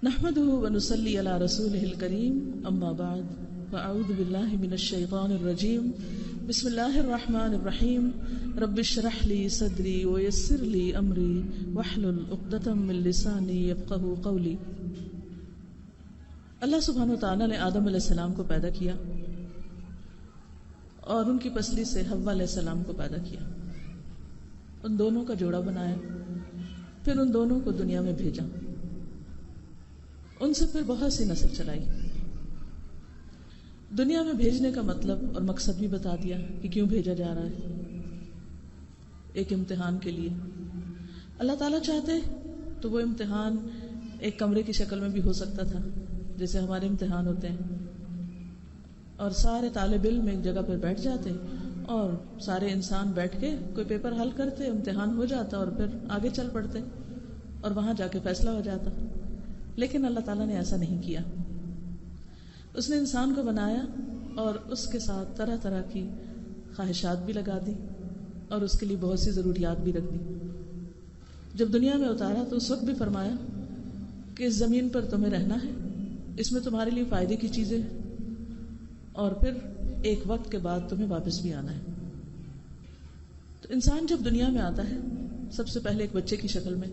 نحمده ونصلي على رسوله الكريم اما بعد فاعوذ بالله من الشيطان الرجيم بسم الله الرحمن الرحيم رب اشرح لي صدري ويسر لي امري واحلل عقدة من لساني يفقهوا قولي۔ اللہ سبحانہ وتعالی نے آدم علیہ السلام کو پیدا کیا اور ان کی پسلی سے حوا علیہ السلام کو پیدا کیا، ان دونوں کا جوڑا بنایا، پھر ان دونوں کو دنیا میں بھیجا، ان سے پھر بہت سی نسل چلائی۔ دنیا میں بھیجنے کا مطلب اور مقصد بھی بتا دیا کہ کیوں بھیجا جا رہا ہے، ایک امتحان کے لیے۔ اللہ تعالیٰ چاہتے تو وہ امتحان ایک کمرے کی شکل میں بھی ہو سکتا تھا، جیسے ہمارے امتحان ہوتے ہیں، اور سارے طالب علم ایک جگہ پر بیٹھ جاتے اور سارے انسان بیٹھ کے کوئی پیپر حل کرتے، امتحان ہو جاتا اور پھر آگے چل پڑتے اور وہاں جا کے فیصلہ ہو جاتا۔ لیکن اللہ تعالیٰ نے ایسا نہیں کیا، اس نے انسان کو بنایا اور اس کے ساتھ طرح طرح کی خواہشات بھی لگا دی اور اس کے لیے بہت سی ضروریات بھی رکھ دی۔ جب دنیا میں اتارا تو اس وقت بھی فرمایا کہ اس زمین پر تمہیں رہنا ہے، اس میں تمہارے لیے فائدے کی چیزیں اور پھر ایک وقت کے بعد تمہیں واپس بھی آنا ہے۔ تو انسان جب دنیا میں آتا ہے سب سے پہلے ایک بچے کی شکل میں،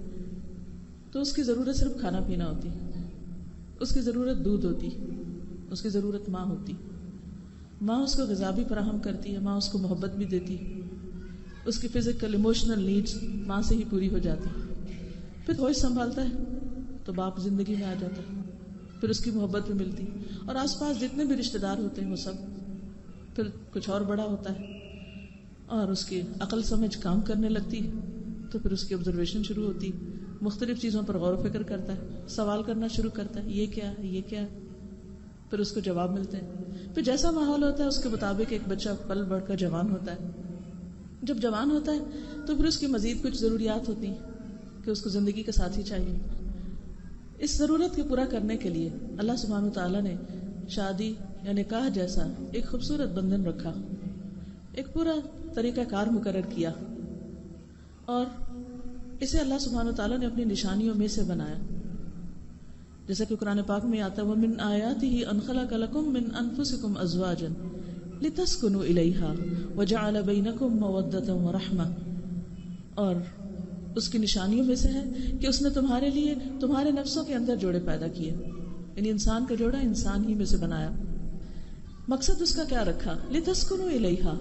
تو اس کی ضرورت صرف کھانا پینا ہوتی، اس کی ضرورت دودھ ہوتی، اس کی ضرورت ماں ہوتی۔ ماں اس کو غذا بھی فراہم کرتی ہے، ماں اس کو محبت بھی دیتی، اس کی فزیکل ایموشنل نیڈز ماں سے ہی پوری ہو جاتی۔ پھر ہوش سنبھالتا ہے تو باپ زندگی میں آ جاتا ہے، پھر اس کی محبت بھی ملتی، اور آس پاس جتنے بھی رشتہ دار ہوتے ہیں وہ سب۔ پھر کچھ اور بڑا ہوتا ہے اور اس کی عقل سمجھ کام کرنے لگتی، تو پھر اس کی آبزرویشن شروع ہوتی، مختلف چیزوں پر غور و فکر کرتا ہے، سوال کرنا شروع کرتا ہے، یہ کیا ہے، یہ کیا ہے، پھر اس کو جواب ملتے ہیں۔ پھر جیسا ماحول ہوتا ہے اس کے مطابق ایک بچہ پل بڑھ کر جوان ہوتا ہے۔ جب جوان ہوتا ہے تو پھر اس کی مزید کچھ ضروریات ہوتی ہیں کہ اس کو زندگی کا ساتھی چاہیے۔ اس ضرورت کے پورا کرنے کے لیے اللہ سبحانہ وتعالیٰ نے شادی یا نکاح جیسا ایک خوبصورت بندھن رکھا، ایک پورا طریقہ کار مقرر کیا، اور اسے اللہ سبحانہ وتعالیٰ نے اپنی نشانیوں میں سے بنایا، جیسا کہ قرآن پاک میں آتا ہے وَمِنْ آيَاتِهِ أَنْ خَلَقَ لَكُم مِّنْ أَنفُسِكُمْ أَزْوَاجًا لِتَسْكُنُوا إِلَيْهَا وَجَعَلَ بَيْنَكُم مَّوَدَّةً وَرَحْمَةً، اور اس کی نشانیوں میں سے ہے کہ اس نے تمہارے لیے تمہارے نفسوں کے اندر جوڑے پیدا کیے، یعنی انسان کا جوڑا انسان ہی میں سے بنایا۔ مقصد اس کا کیا رکھا؟ لِتَسْكُنُوا إِلَيْهَا،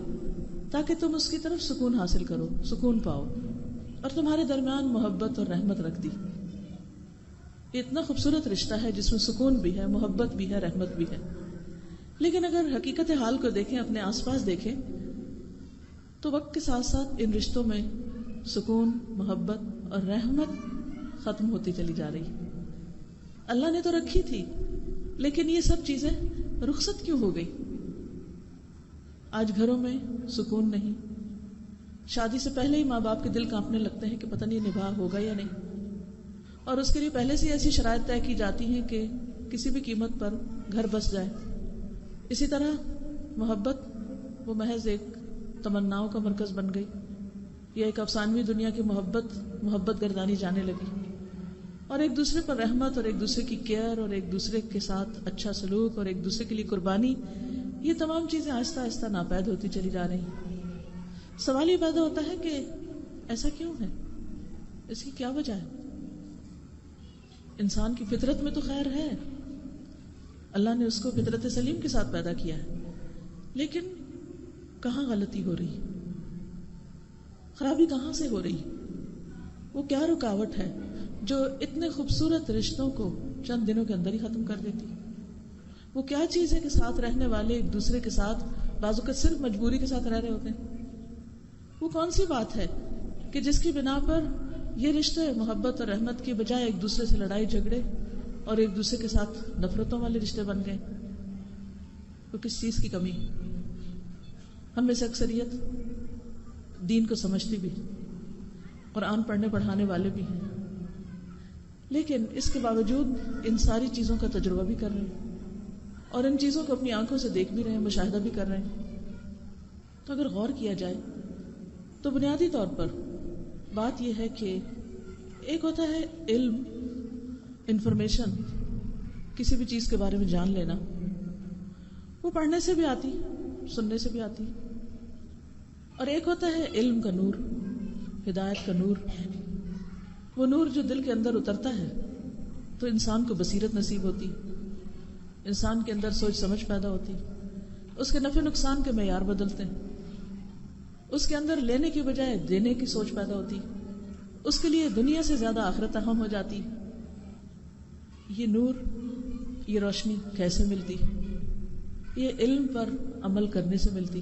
تاکہ تم اس کی طرف سکون حاصل کرو، سکون پاؤ، اور تمہارے درمیان محبت اور رحمت رکھ دی۔ یہ اتنا خوبصورت رشتہ ہے جس میں سکون بھی ہے، محبت بھی ہے، رحمت بھی ہے۔ لیکن اگر حقیقت حال کو دیکھیں، اپنے آس پاس دیکھیں، تو وقت کے ساتھ ساتھ ان رشتوں میں سکون، محبت اور رحمت ختم ہوتی چلی جا رہی۔ اللہ نے تو رکھی تھی، لیکن یہ سب چیزیں رخصت کیوں ہو گئی؟ آج گھروں میں سکون نہیں، شادی سے پہلے ہی ماں باپ کے دل کانپنے لگتے ہیں کہ پتہ نہیں نباہ ہوگا یا نہیں، اور اس کے لیے پہلے سے ایسی شرائط طے کی جاتی ہیں کہ کسی بھی قیمت پر گھر بس جائے۔ اسی طرح محبت وہ محض ایک تمناؤں کا مرکز بن گئی، یا ایک افسانوی دنیا کی محبت گردانی جانے لگی، اور ایک دوسرے پر رحمت اور ایک دوسرے کی کیئر اور ایک دوسرے کے ساتھ اچھا سلوک اور ایک دوسرے کے لیے قربانی، یہ تمام چیزیں آہستہ آہستہ ناپید ہوتی چلی جا رہی۔ سوال یہ پیدا ہوتا ہے کہ ایسا کیوں ہے؟ اس کی کیا وجہ ہے؟ انسان کی فطرت میں تو خیر ہے، اللہ نے اس کو فطرت سلیم کے ساتھ پیدا کیا ہے، لیکن کہاں غلطی ہو رہی، خرابی کہاں سے ہو رہی؟ وہ کیا رکاوٹ ہے جو اتنے خوبصورت رشتوں کو چند دنوں کے اندر ہی ختم کر دیتی؟ وہ کیا چیز ہے کہ ساتھ رہنے والے ایک دوسرے کے ساتھ بعض اوقات صرف مجبوری کے ساتھ رہ رہے ہوتے ہیں؟ وہ کون سی بات ہے کہ جس کی بنا پر یہ رشتے محبت اور رحمت کی بجائے ایک دوسرے سے لڑائی جھگڑے اور ایک دوسرے کے ساتھ نفرتوں والے رشتے بن گئے؟ وہ کس چیز کی کمی؟ ہم میں سے اکثریت دین کو سمجھتی بھی، قرآن پڑھنے پڑھانے والے بھی ہیں، لیکن اس کے باوجود ان ساری چیزوں کا تجربہ بھی کر رہے ہیں اور ان چیزوں کو اپنی آنکھوں سے دیکھ بھی رہے ہیں، مشاہدہ بھی کر رہے ہیں۔ تو اگر غور کیا جائے تو بنیادی طور پر بات یہ ہے کہ ایک ہوتا ہے علم، انفارمیشن، کسی بھی چیز کے بارے میں جان لینا، وہ پڑھنے سے بھی آتی، سننے سے بھی آتی. اور ایک ہوتا ہے علم کا نور، ہدایت کا نور. وہ نور جو دل کے اندر اترتا ہے تو انسان کو بصیرت نصیب ہوتی، انسان کے اندر سوچ سمجھ پیدا ہوتی، اس کے نفع نقصان کے معیار بدلتے ہیں، اس کے اندر لینے کی بجائے دینے کی سوچ پیدا ہوتی، اس کے لیے دنیا سے زیادہ آخرت اہم ہو جاتی. یہ نور، یہ روشنی کیسے ملتی؟ یہ علم پر عمل کرنے سے ملتی،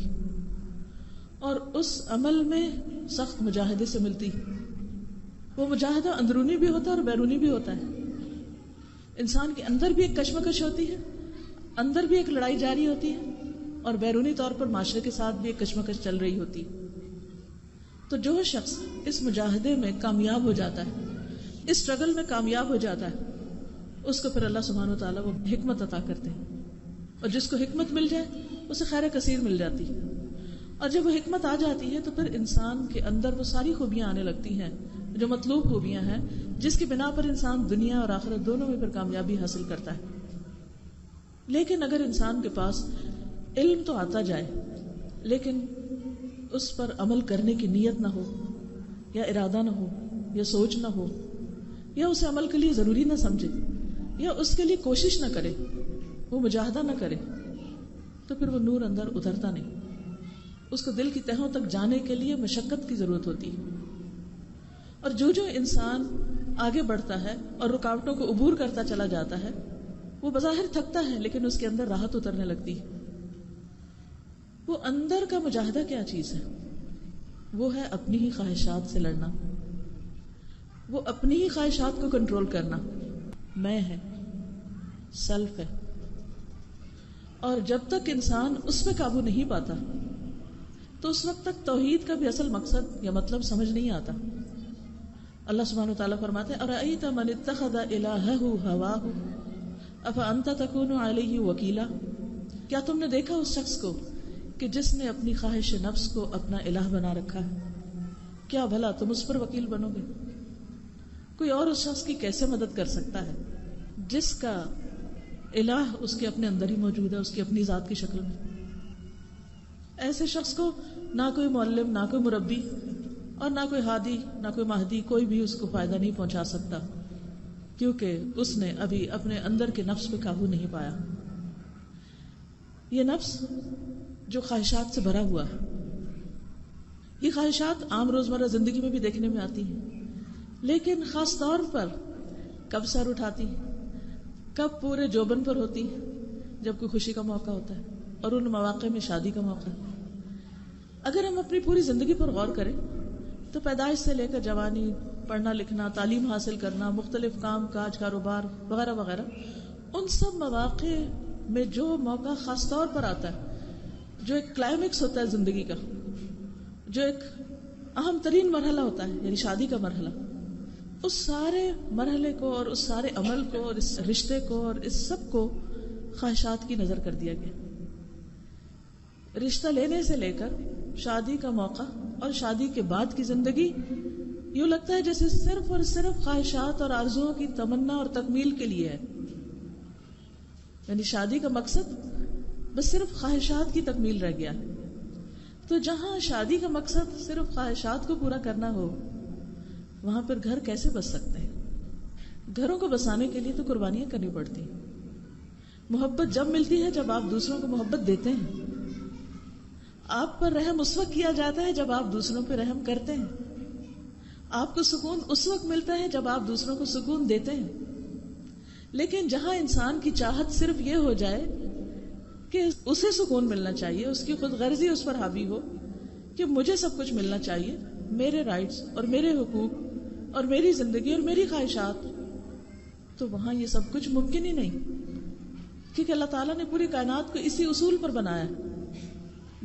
اور اس عمل میں سخت مجاہدے سے ملتی. وہ مجاہدہ اندرونی بھی ہوتا ہے اور بیرونی بھی ہوتا ہے. انسان کے اندر بھی ایک کشمکش ہوتی ہے، اندر بھی ایک لڑائی جاری ہوتی ہے، اور بیرونی طور پر معاشرے کے ساتھ بھی ایک کشمکش چل رہی ہوتی. تو جو شخص اس مجاہدے میں کامیاب ہو جاتا ہے، اس اسٹرگل میں کامیاب ہو جاتا ہے، اس کو پھر اللہ سبحانہ و تعالیٰ وہ حکمت عطا کرتے ہیں، اور جس کو حکمت مل جائے اسے خیر کثیر مل جاتی. اور جب وہ حکمت آ جاتی ہے تو پھر انسان کے اندر وہ ساری خوبیاں آنے لگتی ہیں جو مطلوب خوبیاں ہیں، جس کی بنا پر انسان دنیا اور آخرت دونوں میں پھر کامیابی حاصل کرتا ہے. لیکن اگر انسان کے پاس علم تو آتا جائے لیکن اس پر عمل کرنے کی نیت نہ ہو، یا ارادہ نہ ہو، یا سوچ نہ ہو، یا اسے عمل کے لیے ضروری نہ سمجھے، یا اس کے لیے کوشش نہ کرے، وہ مجاہدہ نہ کرے، تو پھر وہ نور اندر اترتا نہیں. اس کو دل کی تہوں تک جانے کے لیے مشقت کی ضرورت ہوتی ہے. اور جو انسان آگے بڑھتا ہے اور رکاوٹوں کو عبور کرتا چلا جاتا ہے، وہ بظاہر تھکتا ہے لیکن اس کے اندر راحت اترنے لگتی ہے. وہ اندر کا مجاہدہ کیا چیز ہے؟ وہ ہے اپنی ہی خواہشات سے لڑنا، وہ اپنی ہی خواہشات کو کنٹرول کرنا. میں ہے، سیلف ہے. اور جب تک انسان اس پہ قابو نہیں پاتا تو اس وقت تک توحید کا بھی اصل مقصد یا مطلب سمجھ نہیں آتا. اللہ سبحانہ وتعالیٰ فرماتے ہیں اَرَأَيْتَ مَنِ اتَّخَذَ إِلَٰهَهُ هَوَاهُ أَفَأَنْتَ تَكُونُ عَلَيْهِ وَكِيلًا. کیا تم نے دیکھا اس شخص کو کہ جس نے اپنی خواہش نفس کو اپنا الہ بنا رکھا ہے؟ کیا بھلا تم اس پر وکیل بنو گے؟ کوئی اور اس شخص کی کیسے مدد کر سکتا ہے جس کا الہ اس کے اپنے اندر ہی موجود ہے، اس کی اپنی ذات کی شکل میں؟ ایسے شخص کو نہ کوئی معلم، نہ کوئی مربی، اور نہ کوئی ہادی، نہ کوئی مہدی، کوئی بھی اس کو فائدہ نہیں پہنچا سکتا، کیونکہ اس نے ابھی اپنے اندر کے نفس پہ قابو نہیں پایا. یہ نفس جو خواہشات سے بھرا ہوا ہے، یہ خواہشات عام روزمرہ زندگی میں بھی دیکھنے میں آتی ہیں، لیکن خاص طور پر کب سر اٹھاتی، کب پورے جوبن پر ہوتی، جب کوئی خوشی کا موقع ہوتا ہے، اور ان مواقع میں شادی کا موقع. اگر ہم اپنی پوری زندگی پر غور کریں تو پیدائش سے لے کر جوانی، پڑھنا لکھنا، تعلیم حاصل کرنا، مختلف کام کاج، کاروبار وغیرہ وغیرہ، ان سب مواقع میں جو موقع خاص طور پر آتا ہے، جو ایک کلائمیکس ہوتا ہے زندگی کا، جو ایک اہم ترین مرحلہ ہوتا ہے، یعنی شادی کا مرحلہ، اس سارے مرحلے کو اور اس سارے عمل کو اور اس رشتے کو اور اس سب کو خواہشات کی نظر کر دیا گیا. رشتہ لینے سے لے کر شادی کا موقع اور شادی کے بعد کی زندگی یوں لگتا ہے جیسے صرف اور صرف خواہشات اور آرزوؤں کی تمنا اور تکمیل کے لیے ہے. یعنی شادی کا مقصد بس صرف خواہشات کی تکمیل رہ گیا. تو جہاں شادی کا مقصد صرف خواہشات کو پورا کرنا ہو، وہاں پر گھر کیسے بس سکتے ہیں؟ گھروں کو بسانے کے لیے تو قربانیاں کرنی پڑتی ہیں. محبت جب ملتی ہے جب آپ دوسروں کو محبت دیتے ہیں. آپ پر رحم اس وقت کیا جاتا ہے جب آپ دوسروں پہ رحم کرتے ہیں. آپ کو سکون اس وقت ملتا ہے جب آپ دوسروں کو سکون دیتے ہیں. لیکن جہاں انسان کی چاہت صرف یہ ہو جائے کہ اسے سکون ملنا چاہیے، اس کی خود غرضی اس پر حاوی ہو کہ مجھے سب کچھ ملنا چاہیے، میرے رائٹس اور میرے حقوق اور میری زندگی اور میری خواہشات، تو وہاں یہ سب کچھ ممکن ہی نہیں. کیونکہ اللہ تعالیٰ نے پوری کائنات کو اسی اصول پر بنایا ہے،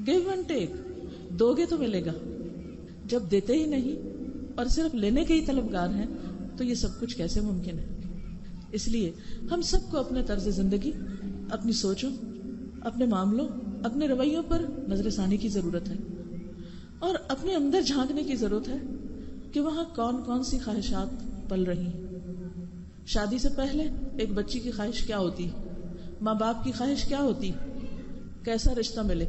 گیو اینڈ ٹیک. دو گے تو ملے گا. جب دیتے ہی نہیں اور صرف لینے کے ہی طلبگار ہیں تو یہ سب کچھ کیسے ممکن ہے؟ اس لیے ہم سب کو اپنے طرز زندگی، اپنی سوچوں، اپنے معاملوں، اپنے رویوں پر نظر ثانی کی ضرورت ہے، اور اپنے اندر جھانکنے کی ضرورت ہے کہ وہاں کون کون سی خواہشات پل رہی ہیں. شادی سے پہلے ایک بچی کی خواہش کیا ہوتی، ماں باپ کی خواہش کیا ہوتی، کیسا رشتہ ملے،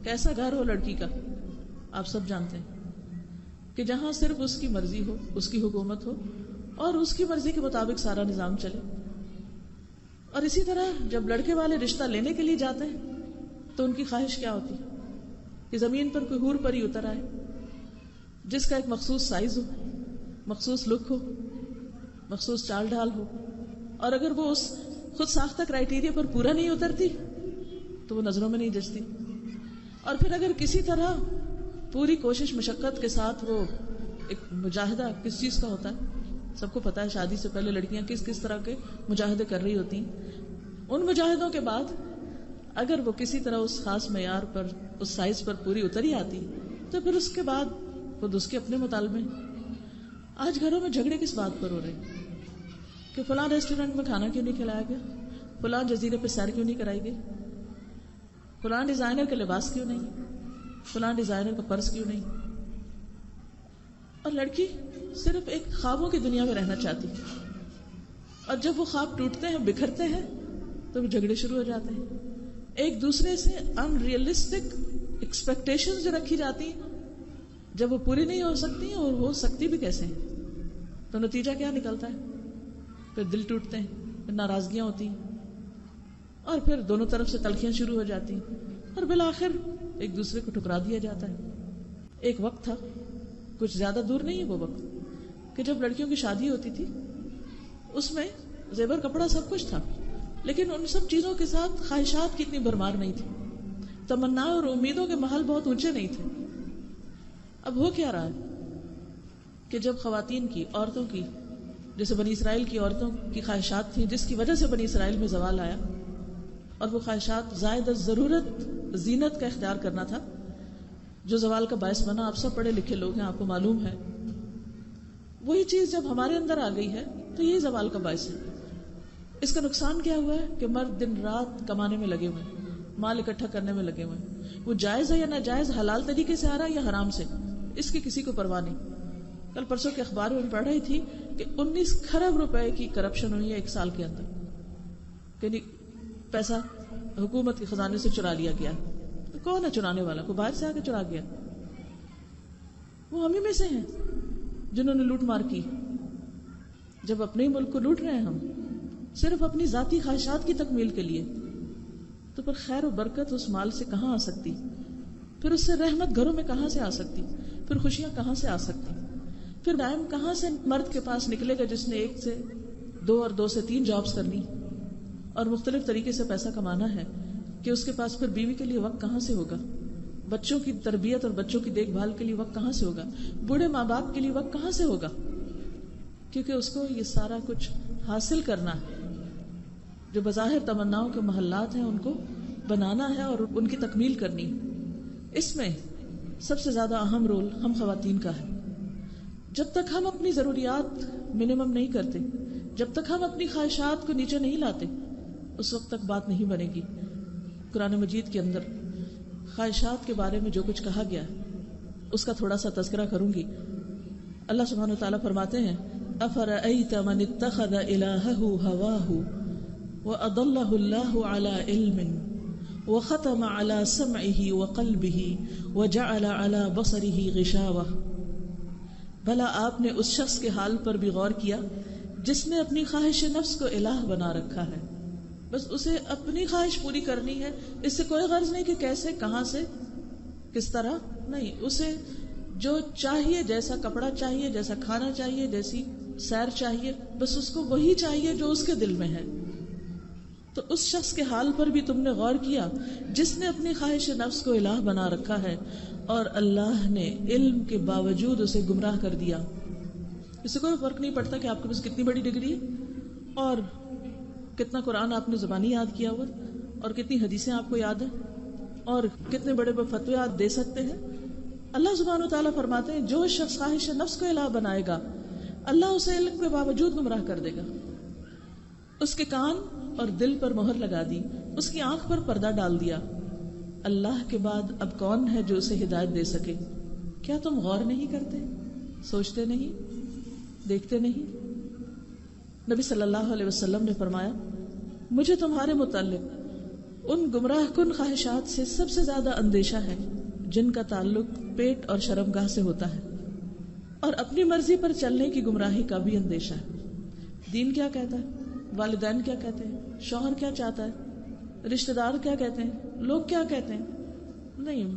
کیسا گھر ہو لڑکی کا، آپ سب جانتے ہیں کہ جہاں صرف اس کی مرضی ہو، اس کی حکومت ہو اور اس کی مرضی کے مطابق سارا نظام چلے. اور اسی طرح جب لڑکے والے رشتہ لینے کے لیے جاتے ہیں تو ان کی خواہش کیا ہوتی کہ زمین پر کوئی حور پری اتر آئے جس کا ایک مخصوص سائز ہو، مخصوص لک ہو، مخصوص چال ڈھال ہو، اور اگر وہ اس خود ساختہ کرائیٹیریا پر پورا نہیں اترتی تو وہ نظروں میں نہیں جچتی. اور پھر اگر کسی طرح پوری کوشش مشقت کے ساتھ وہ ایک مجاہدہ کس چیز کا ہوتا ہے، سب کو پتا ہے شادی سے پہلے لڑکیاں کس کس طرح کے مجاہدے کر رہی ہوتی ہیں. ان مجاہدوں کے بعد اگر وہ کسی طرح اس خاص معیار پر، اس سائز پر پوری اتر ہی آتی تو پھر اس کے بعد خود اس کے اپنے مطالبے. آج گھروں میں جھگڑے کس بات پر ہو رہے ہیں کہ فلاں ریسٹورینٹ میں کھانا کیوں نہیں کھلایا گیا، فلاں جزیرے پہ سیر کیوں نہیں کرائی گئی، فلاں ڈیزائنر کا لباس کیوں نہیں، فلاں ڈیزائنر کا پرس کیوں نہیں. اور لڑکی صرف ایک خوابوں کی دنیا میں رہنا چاہتی ہے، اور جب وہ خواب ٹوٹتے ہیں، بکھرتے ہیں، تو وہ جھگڑے شروع ہو جاتے ہیں. ایک دوسرے سے ان ریئلسٹک ایکسپیکٹیشنز جو رکھی جاتی ہیں، جب وہ پوری نہیں ہو سکتی اور ہو سکتی بھی کیسے ہیں، تو نتیجہ کیا نکلتا ہے؟ پھر دل ٹوٹتے ہیں، پھر ناراضگیاں ہوتی ہیں، اور پھر دونوں طرف سے تلخیاں شروع ہو جاتی ہیں، اور بالآخر ایک دوسرے کو ٹھکرا دیا جاتا ہے. ایک وقت تھا، کچھ زیادہ دور نہیں ہے وہ وقت، کہ جب لڑکیوں کی شادی ہوتی تھی اس میں زیور کپڑا سب کچھ تھا، لیکن ان سب چیزوں کے ساتھ خواہشات کی اتنی بھرمار نہیں تھی، تمنا اور امیدوں کے محل بہت اونچے نہیں تھے. اب ہو کیا رہا ہے کہ جب خواتین کی، عورتوں کی، جیسے بنی اسرائیل کی عورتوں کی خواہشات تھیں جس کی وجہ سے بنی اسرائیل میں زوال آیا، اور وہ خواہشات زائد از ضرورت زینت کا اختیار کرنا تھا جو زوال کا باعث بنا. آپ سب پڑھے لکھے لوگ ہیں، آپ کو معلوم ہے. وہی چیز جب ہمارے اندر آ گئی ہے تو یہی زوال کا باعث ہے. اس کا نقصان کیا ہوا ہے کہ مرد دن رات کمانے میں لگے ہوئے ہیں، مال اکٹھا کرنے میں لگے ہوئے ہیں. وہ جائز ہے یا ناجائز، حلال طریقے سے آ رہا ہے یا حرام سے، اس کی کسی کو پرواہ نہیں. کل پرسوں کے اخبار میں پڑھ رہی تھی کہ 19 کھرب روپے کی کرپشن ہوئی ہے ایک سال کے اندر، یعنی پیسہ حکومت کے خزانے سے چرا لیا گیا. تو کون ہے چرانے والا؟ کوئی باہر سے آ کے چرا گیا؟ وہ ہم ہی میں سے ہیں جنہوں نے لوٹ مار کی. جب اپنے ہی ملک کو لوٹ رہے ہیں ہم صرف اپنی ذاتی خواہشات کی تکمیل کے لیے، تو پھر خیر و برکت اس مال سے کہاں آ سکتی؟ پھر اس سے رحمت گھروں میں کہاں سے آ سکتی؟ پھر خوشیاں کہاں سے آ سکتی؟ پھر ٹائم کہاں سے مرد کے پاس نکلے گا جس نے 1 سے 2 اور 2 سے 3 جابز کرنی اور مختلف طریقے سے پیسہ کمانا ہے، کہ اس کے پاس پھر بیوی کے لیے وقت کہاں سے ہوگا، بچوں کی تربیت اور بچوں کی دیکھ بھال کے لیے وقت کہاں سے ہوگا، بوڑھے ماں باپ کے لیے وقت کہاں سے ہوگا؟ کیونکہ اس کو یہ سارا کچھ حاصل کرنا ہے، جو بظاہر تمناؤں کے محلات ہیں ان کو بنانا ہے اور ان کی تکمیل کرنی. اس میں سب سے زیادہ اہم رول ہم خواتین کا ہے. جب تک ہم اپنی ضروریات منیمم نہیں کرتے، جب تک ہم اپنی خواہشات کو نیچے نہیں لاتے، اس وقت تک بات نہیں بنے گی. قرآن مجید کے اندر خواہشات کے بارے میں جو کچھ کہا گیا ہے اس کا تھوڑا سا تذکرہ کروں گی. اللہ سبحانہ وتعالیٰ فرماتے ہیں افرأیت من اتخذ الہہ ہواہ وأضلہ اللہ علی علم وختم علی سمعہ وقلبہ وجعل علی بصرہ غشاوہ. بھلا آپ نے اس شخص کے حال پر بھی غور کیا جس نے اپنی خواہش نفس کو الہ بنا رکھا ہے، بس اسے اپنی خواہش پوری کرنی ہے، اس سے کوئی غرض نہیں کہ کیسے، کہاں سے، کس طرح، نہیں. اسے جو چاہیے، جیسا کپڑا چاہیے، جیسا کھانا چاہیے، جیسی سیر چاہیے، بس اس کو وہی چاہیے جو اس کے دل میں ہے. تو اس شخص کے حال پر بھی تم نے غور کیا جس نے اپنی خواہش نفس کو الہ بنا رکھا ہے اور اللہ نے علم کے باوجود اسے گمراہ کر دیا. اس سے کوئی فرق نہیں پڑتا کہ آپ کے پاس کتنی بڑی ڈگری ہے اور کتنا قرآن آپ نے زبانی یاد کیا ہوا اور کتنی حدیثیں آپ کو یاد ہیں اور کتنے بڑے بڑے فتوے آپ دے سکتے ہیں. اللہ سبحانہ و تعالیٰ فرماتے ہیں جو شخص خواہش نفس کو الہ بنائے گا اللہ اسے علم کے باوجود گمراہ کر دے گا. اس کے کان اور دل پر مہر لگا دی، اس کی آنکھ پر پردہ ڈال دیا. اللہ کے بعد اب کون ہے جو اسے ہدایت دے سکے؟ کیا تم غور نہیں کرتے، سوچتے نہیں، دیکھتے نہیں؟ نبی صلی اللہ علیہ وسلم نے فرمایا مجھے تمہارے متعلق ان گمراہ کن خواہشات سے سب سے زیادہ اندیشہ ہے جن کا تعلق پیٹ اور شرمگاہ سے ہوتا ہے، اور اپنی مرضی پر چلنے کی گمراہی کا بھی اندیشہ ہے۔ دین کیا کہتا ہے، والدین کیا کہتے ہیں، شوہر کیا چاہتا ہے، رشتہ دار کیا کہتے ہیں، لوگ کیا کہتے ہیں، نہیں،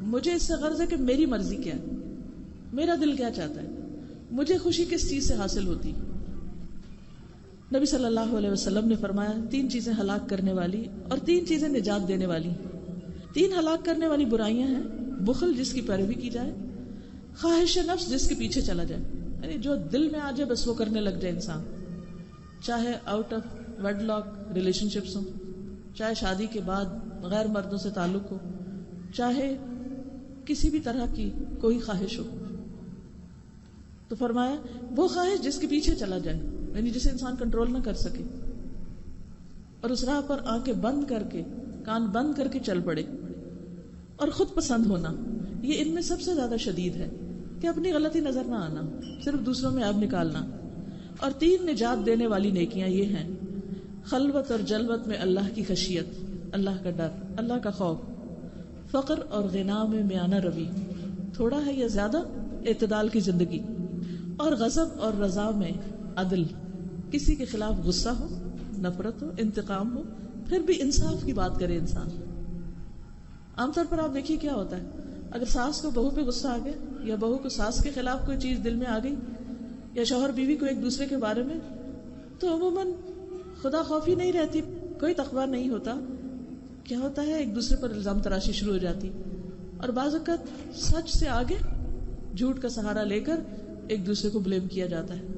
مجھے اس سے غرض ہے کہ میری مرضی کیا ہے، میرا دل کیا چاہتا ہے، مجھے خوشی کس چیز سے حاصل ہوتی۔ نبی صلی اللہ علیہ وسلم نے فرمایا 3 چیزیں ہلاک کرنے والی اور 3 چیزیں نجات دینے والی۔ 3 ہلاک کرنے والی برائیاں ہیں، بخل جس کی پیروی کی جائے، خواہش نفس جس کے پیچھے چلا جائے، یعنی جو دل میں آ جائے بس وہ کرنے لگ جائے انسان، چاہے out of wedlock relationships ہوں، چاہے شادی کے بعد غیر مردوں سے تعلق ہو، چاہے کسی بھی طرح کی کوئی خواہش ہو۔ تو فرمایا وہ خواہش جس کے پیچھے چلا جائے، یعنی جسے انسان کنٹرول نہ کر سکے، اور اس راہ پر آنکھیں بند کر کے، کان بند کر کے چل پڑے، اور خود پسند ہونا، یہ ان میں سب سے زیادہ شدید ہے کہ اپنی غلطی نظر نہ آنا، صرف دوسروں میں عیب نکالنا۔ اور 3 نجات دینے والی نیکیاں یہ ہیں، خلوت اور جلوت میں اللہ کی خشیت، اللہ کا ڈر، اللہ کا خوف، فقر اور غنا میں میانہ روی، تھوڑا ہے یا زیادہ اعتدال کی زندگی، اور غضب اور رضا میں عدل، کسی کے خلاف غصہ ہو، نفرت ہو، انتقام ہو، پھر بھی انصاف کی بات کرے انسان۔ عام طور پر آپ دیکھیے کیا ہوتا ہے، اگر ساس کو بہو پہ غصہ آ گیا، یا بہو کو ساس کے خلاف کوئی چیز دل میں آ گئی، یا شوہر بیوی کو ایک دوسرے کے بارے میں، تو عموماً خدا خوفی نہیں رہتی، کوئی تقویٰ نہیں ہوتا، کیا ہوتا ہے ایک دوسرے پر الزام تراشی شروع ہو جاتی، اور بعض اوقات سچ سے آگے جھوٹ کا سہارا لے کر ایک دوسرے کو بلیم کیا جاتا ہے۔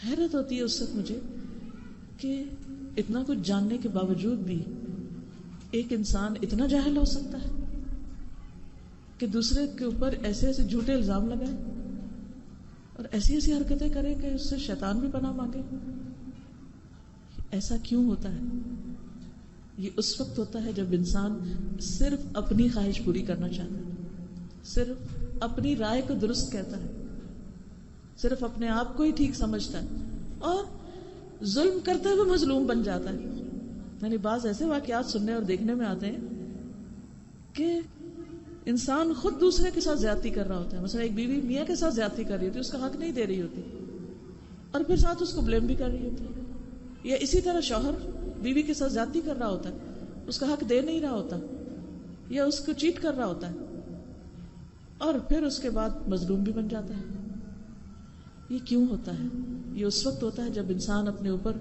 حیرت ہوتی ہے اس وقت مجھے کہ اتنا کچھ جاننے کے باوجود بھی ایک انسان اتنا جاہل ہو سکتا ہے کہ دوسرے کے اوپر ایسے ایسے جھوٹے الزام لگائے اور ایسی ایسی حرکتیں کرے کہ اس سے شیطان بھی پناہ مانگے۔ ایسا کیوں ہوتا ہے؟ یہ اس وقت ہوتا ہے جب انسان صرف اپنی خواہش پوری کرنا چاہتا ہے، صرف اپنی رائے کو درست کہتا ہے، صرف اپنے آپ کو ہی ٹھیک سمجھتا ہے، اور ظلم کرتے ہوئے مظلوم بن جاتا ہے۔ یعنی بعض ایسے واقعات سننے اور دیکھنے میں آتے ہیں کہ انسان خود دوسرے کے ساتھ زیادتی کر رہا ہوتا ہے، مثلا ایک بیوی میاں کے ساتھ زیادتی کر رہی ہوتی ہے، اس کا حق نہیں دے رہی ہوتی، اور پھر ساتھ اس کو بلیم بھی کر رہی ہوتی ہے، یا اسی طرح شوہر بیوی کے ساتھ زیادتی کر رہا ہوتا ہے، اس کا حق دے نہیں رہا ہوتا، یا اس کو چیٹ کر رہا ہوتا ہے، اور پھر اس کے بعد مظلوم بھی بن جاتا ہے۔ یہ کیوں ہوتا ہے؟ یہ اس وقت ہوتا ہے جب انسان اپنے اوپر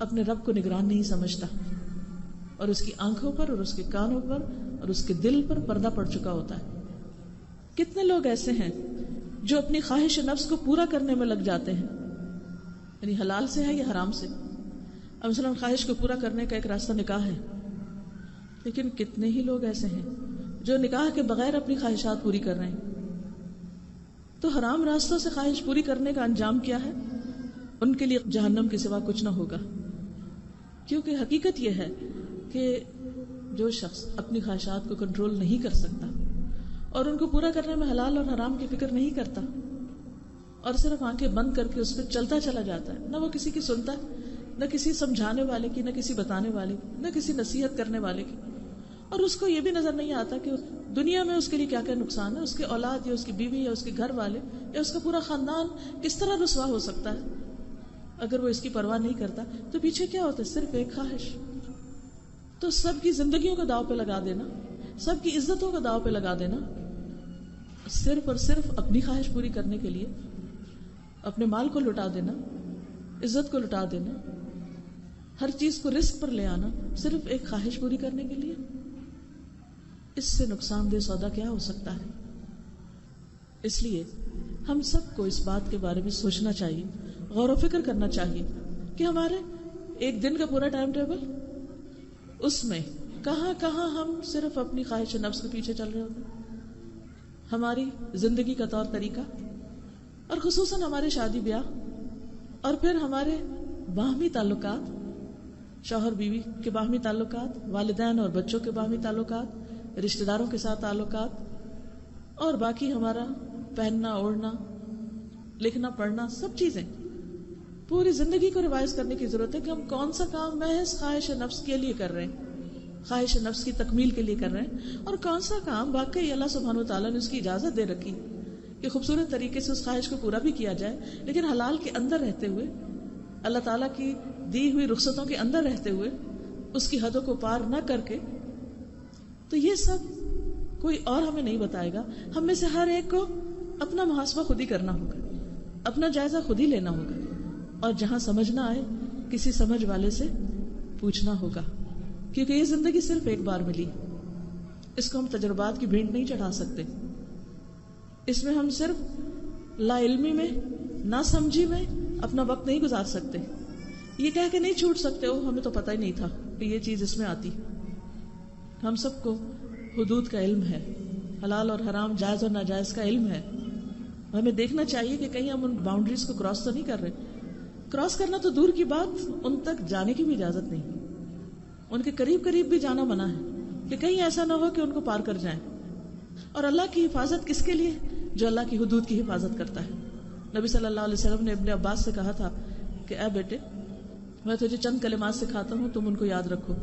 اپنے رب کو نگران نہیں سمجھتا، اور اس کی آنکھوں پر اور اس کے کانوں پر اور اس کے دل پر پردہ پڑ چکا ہوتا ہے۔ کتنے لوگ ایسے ہیں جو اپنی خواہش نفس کو پورا کرنے میں لگ جاتے ہیں، یعنی حلال سے ہے یا حرام سے۔ اب مثلا خواہش کو پورا کرنے کا ایک راستہ نکاح ہے، لیکن کتنے ہی لوگ ایسے ہیں جو نکاح کے بغیر اپنی خواہشات پوری کر رہے ہیں۔ تو حرام راستوں سے خواہش پوری کرنے کا انجام کیا ہے؟ ان کے لیے جہنم کے سوا کچھ نہ ہوگا، کیونکہ حقیقت یہ ہے کہ جو شخص اپنی خواہشات کو کنٹرول نہیں کر سکتا اور ان کو پورا کرنے میں حلال اور حرام کی فکر نہیں کرتا، اور صرف آنکھیں بند کر کے اس پہ چلتا چلا جاتا ہے، نہ وہ کسی کی سنتا ہے، نہ کسی سمجھانے والے کی، نہ کسی بتانے والے کی، نہ کسی نصیحت کرنے والے کی، اور اس کو یہ بھی نظر نہیں آتا کہ دنیا میں اس کے لیے کیا کیا نقصان ہے، اس کے اولاد یا اس کی بیوی یا اس کے گھر والے یا اس کا پورا خاندان کس طرح رسوا ہو سکتا ہے اگر وہ اس کی پرواہ نہیں کرتا۔ تو پیچھے کیا ہوتا ہے؟ صرف ایک خواہش۔ تو سب کی زندگیوں کو داؤ پہ لگا دینا، سب کی عزتوں کو داؤ پہ لگا دینا، صرف اور صرف اپنی خواہش پوری کرنے کے لیے، اپنے مال کو لٹا دینا، عزت کو لٹا دینا، ہر چیز کو رسک پر لے آنا، صرف ایک خواہش پوری کرنے کے لیے۔ اس سے نقصان دہ سودا کیا ہو سکتا ہے؟ اس لیے ہم سب کو اس بات کے بارے میں سوچنا چاہیے، غور و فکر کرنا چاہیے کہ ہمارے ایک دن کا پورا ٹائم ٹیبل، اس میں کہاں کہاں ہم صرف اپنی خواہش نفس کے پیچھے چل رہے ہوتے ہیں، ہماری زندگی کا طور طریقہ، اور خصوصاً ہمارے شادی بیاہ، اور پھر ہمارے باہمی تعلقات، شوہر بیوی کے باہمی تعلقات، والدین اور بچوں کے باہمی تعلقات، رشتہ داروں کے ساتھ تعلقات، اور باقی ہمارا پہننا اوڑھنا، لکھنا پڑھنا، سب چیزیں۔ پوری زندگی کو ریوائز کرنے کی ضرورت ہے کہ ہم کون سا کام محض خواہش نفس کے لیے کر رہے ہیں، خواہش نفس کی تکمیل کے لیے کر رہے ہیں، اور کون سا کام واقعی اللہ سبحانہ وتعالیٰ نے اس کی اجازت دے رکھی کہ خوبصورت طریقے سے اس خواہش کو پورا بھی کیا جائے، لیکن حلال کے اندر رہتے ہوئے، اللہ تعالیٰ کی دی ہوئی رخصتوں کے اندر رہتے ہوئے، اس کی حدوں کو پار نہ کر کے. تو یہ سب کوئی اور ہمیں نہیں بتائے گا. ہم میں سے ہر ایک کو اپنا محاسبہ خود ہی کرنا ہوگا، اپنا جائزہ خود ہی لینا ہوگا، اور جہاں سمجھ نہ آئے کسی سمجھ والے سے پوچھنا ہوگا، کیونکہ یہ زندگی صرف ایک بار ملی. اس کو ہم تجربات کی بھینٹ نہیں چڑھا سکتے. اس میں ہم صرف لا علمی میں، نہ سمجھی میں اپنا وقت نہیں گزار سکتے. یہ کہہ کے نہیں چھوٹ سکتے او ہمیں تو پتہ ہی نہیں تھا کہ یہ چیز اس میں آتی. ہم سب کو حدود کا علم ہے، حلال اور حرام، جائز اور ناجائز کا علم ہے. ہمیں دیکھنا چاہیے کہ کہیں ہم ان باؤنڈریز کو کراس تو نہیں کر رہے. کراس کرنا تو دور کی بات، ان تک جانے کی بھی اجازت نہیں. ان کے قریب قریب بھی جانا منع ہے کہ کہیں ایسا نہ ہو کہ ان کو پار کر جائیں. اور اللہ کی حفاظت کس کے لیے؟ جو اللہ کی حدود کی حفاظت کرتا ہے. نبی صلی اللہ علیہ وسلم نے ابن عباس سے کہا تھا کہ اے بیٹے، میں تجھے چند کلمات سکھاتا ہوں، تم ان کو یاد رکھو.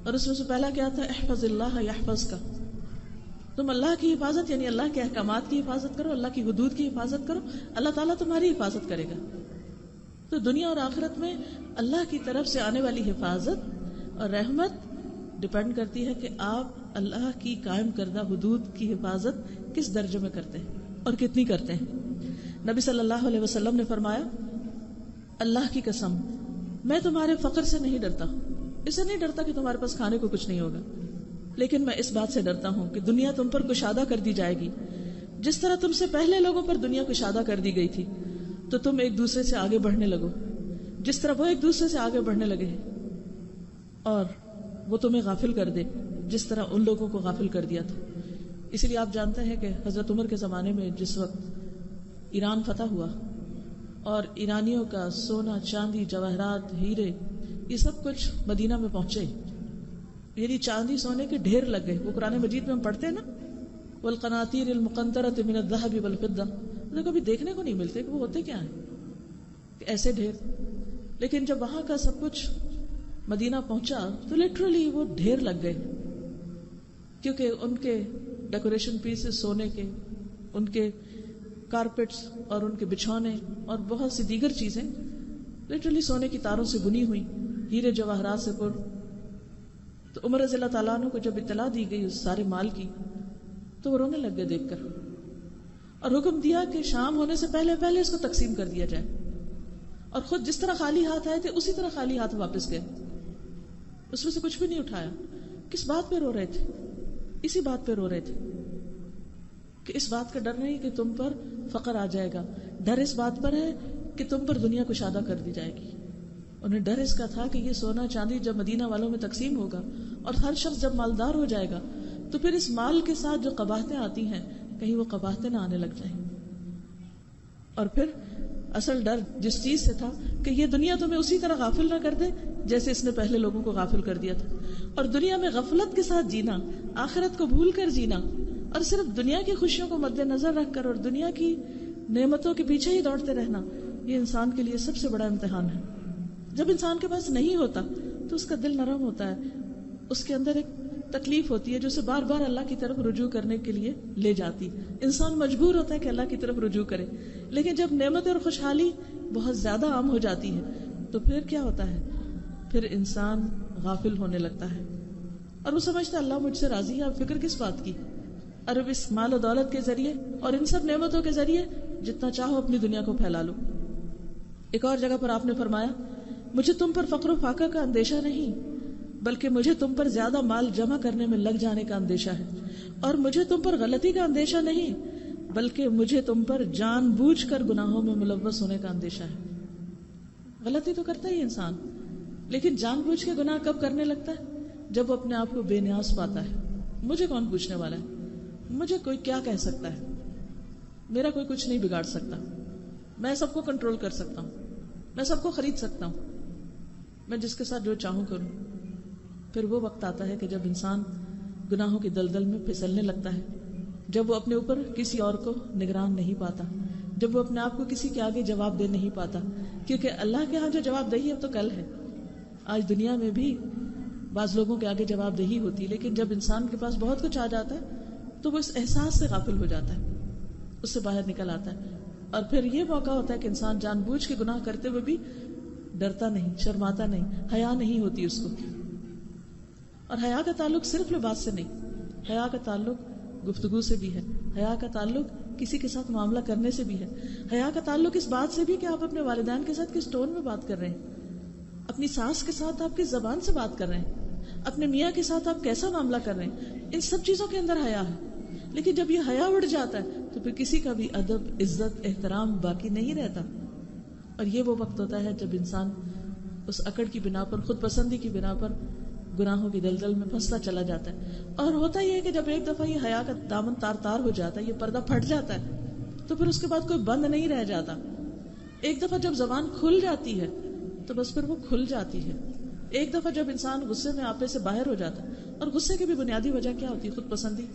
اور اس میں سے پہلا کیا تھا؟ احفظ اللہ یحفظ کا. تم اللہ کی حفاظت یعنی اللہ کے احکامات کی حفاظت کرو، اللہ کی حدود کی حفاظت کرو، اللہ تعالیٰ تمہاری حفاظت کرے گا. تو دنیا اور آخرت میں اللہ کی طرف سے آنے والی حفاظت اور رحمت ڈپینڈ کرتی ہے کہ آپ اللہ کی قائم کردہ حدود کی حفاظت کس درجے میں کرتے ہیں اور کتنی کرتے ہیں. نبی صلی اللہ علیہ وسلم نے فرمایا، اللہ کی قسم میں تمہارے فقر سے نہیں ڈرتا، اس سے نہیں ڈرتا کہ تمہارے پاس کھانے کو کچھ نہیں ہوگا، لیکن میں اس بات سے ڈرتا ہوں کہ دنیا تم پر کشادہ کر دی جائے گی جس طرح تم سے پہلے لوگوں پر دنیا کشادہ کر دی گئی تھی. تو تم ایک دوسرے سے آگے بڑھنے لگو جس طرح وہ ایک دوسرے سے آگے بڑھنے لگے ہیں، اور وہ تمہیں غافل کر دے جس طرح ان لوگوں کو غافل کر دیا تھا. اسی لیے آپ جانتے ہیں کہ حضرت عمر کے زمانے میں جس وقت ایران فتح ہوا اور ایرانیوں کا سونا، چاندی، جواہرات، ہیرے، یہ سب کچھ مدینہ میں پہنچے، یعنی چاندی سونے کے ڈھیر لگ گئے. وہ قرآن مجید میں ہم پڑھتے ہیں نا، والقناطیر المقنطرۃ من الذهب والفضہ، تو کبھی دیکھنے کو نہیں ملتے کہ وہ ہوتے کیا ہیں، کہ ایسے ڈھیر. لیکن جب وہاں کا سب کچھ مدینہ پہنچا تو لٹرلی وہ ڈھیر لگ گئے، کیونکہ ان کے ڈیکوریشن پیسز سونے کے، ان کے کارپیٹس اور ان کے بچھونے اور بہت سی دیگر چیزیں لٹرلی سونے کی تاروں سے بنی ہوئی، ہیرے جواہرات سے پر. تو عمر رضی اللہ تعالیٰ عنہ کو جب اطلاع دی گئی اس سارے مال کی تو وہ رونے لگ گئے دیکھ کر، اور حکم دیا کہ شام ہونے سے پہلے پہلے اس کو تقسیم کر دیا جائے. اور خود جس طرح خالی ہاتھ آئے تھے اسی طرح خالی ہاتھ واپس گئے، اس میں سے کچھ بھی نہیں اٹھایا. کس بات پہ رو رہے تھے؟ اسی بات پہ رو رہے تھے کہ اس بات کا ڈر نہیں کہ تم پر فقر آ جائے گا، ڈر اس بات پر ہے کہ تم پر دنیا کشادہ کر دی جائے گی. انہیں ڈر اس کا تھا کہ یہ سونا چاندی جب مدینہ والوں میں تقسیم ہوگا اور ہر شخص جب مالدار ہو جائے گا تو پھر اس مال کے ساتھ جو قباحتیں آتی ہیں کہیں وہ قباحتیں نہ آنے لگ جائیں. اور پھر اصل ڈر جس چیز سے تھا کہ یہ دنیا تمہیں اسی طرح غافل نہ کر دے جیسے اس نے پہلے لوگوں کو غافل کر دیا تھا. اور دنیا میں غفلت کے ساتھ جینا، آخرت کو بھول کر جینا، اور صرف دنیا کی خوشیوں کو مد نظر رکھ کر اور دنیا کی نعمتوں کے پیچھے ہی دوڑتے رہنا، یہ انسان کے لیے سب سے بڑا امتحان ہے. جب انسان کے پاس نہیں ہوتا تو اس کا دل نرم ہوتا ہے، اس کے اندر ایک تکلیف ہوتی ہے جو اسے بار بار اللہ کی طرف رجوع کرنے کے لیے لے جاتی. انسان مجبور ہوتا ہے کہ اللہ کی طرف رجوع کرے. لیکن جب نعمت اور خوشحالی بہت زیادہ عام ہو جاتی ہے تو پھر کیا ہوتا ہے؟ پھر انسان غافل ہونے لگتا ہے اور وہ سمجھتا ہے اللہ مجھ سے راضی ہے، اب فکر کس بات کی. اور اب اس مال و دولت کے ذریعے اور ان سب نعمتوں کے ذریعے جتنا چاہو اپنی دنیا کو پھیلا لو. ایک اور جگہ پر آپ نے فرمایا، مجھے تم پر فقر و فاقہ کا اندیشہ نہیں، بلکہ مجھے تم پر زیادہ مال جمع کرنے میں لگ جانے کا اندیشہ ہے. اور مجھے تم پر غلطی کا اندیشہ نہیں، بلکہ مجھے تم پر جان بوجھ کر گناہوں میں ملوث ہونے کا اندیشہ ہے. غلطی تو کرتا ہی انسان، لیکن جان بوجھ کے گناہ کب کرنے لگتا ہے؟ جب وہ اپنے آپ کو بے نیاز پاتا ہے. مجھے کون پوچھنے والا ہے، مجھے کوئی کیا کہہ سکتا ہے، میرا کوئی کچھ نہیں بگاڑ سکتا، میں سب کو کنٹرول کر سکتا ہوں، میں سب کو خرید سکتا ہوں، میں جس کے ساتھ جو چاہوں کروں. پھر وہ وقت آتا ہے کہ جب انسان گناہوں کی دلدل میں پھسلنے لگتا ہے، جب وہ اپنے اوپر کسی اور کو نگران نہیں پاتا، جب وہ اپنے آپ کو کسی کے آگے جواب دے نہیں پاتا، کیونکہ اللہ کے ہاں جو جواب دہی اب تو کل ہے. آج دنیا میں بھی بعض لوگوں کے آگے جواب دہی ہوتی ہے، لیکن جب انسان کے پاس بہت کچھ آ جاتا ہے تو وہ اس احساس سے غافل ہو جاتا ہے، اس سے باہر نکل آتا ہے. اور پھر یہ موقع ہوتا ہے کہ انسان جان بوجھ کے گناہ کرتے ہوئے بھی ڈرتا نہیں، شرماتا نہیں، حیا نہیں ہوتی اس کو. اور حیا کا تعلق صرف لباس سے نہیں، حیا کا تعلق گفتگو سے بھی ہے، حیا کا تعلق کسی کے ساتھ معاملہ کرنے سے بھی ہے، حیا کا تعلق اس بات سے بھی کہ آپ اپنے والدین کے ساتھ کس ٹون میں بات کر رہے ہیں، اپنی ساس کے ساتھ آپ کس زبان سے بات کر رہے ہیں، اپنے میاں کے ساتھ آپ کیسا معاملہ کر رہے ہیں. ان سب چیزوں کے اندر حیا ہے. لیکن جب یہ حیا اڑ جاتا ہے تو پھر کسی کا بھی ادب، عزت، احترام باقی نہیں رہتا. اور یہ وہ وقت ہوتا ہے جب انسان اس اکڑ کی بنا پر، خود پسندی کی بنا پر گناہوں کی دلدل میں پھنستا چلا جاتا ہے. اور ہوتا یہ ہے کہ جب ایک دفعہ یہ حیا کا دامن تار تار ہو جاتا ہے، یہ پردہ پھٹ جاتا ہے، تو پھر اس کے بعد کوئی بند نہیں رہ جاتا. ایک دفعہ جب زبان کھل جاتی ہے تو بس پھر وہ کھل جاتی ہے. ایک دفعہ جب انسان غصے میں آپے سے باہر ہو جاتا ہے، اور غصے کی بھی بنیادی وجہ کیا ہوتی ہے؟ خود پسندی،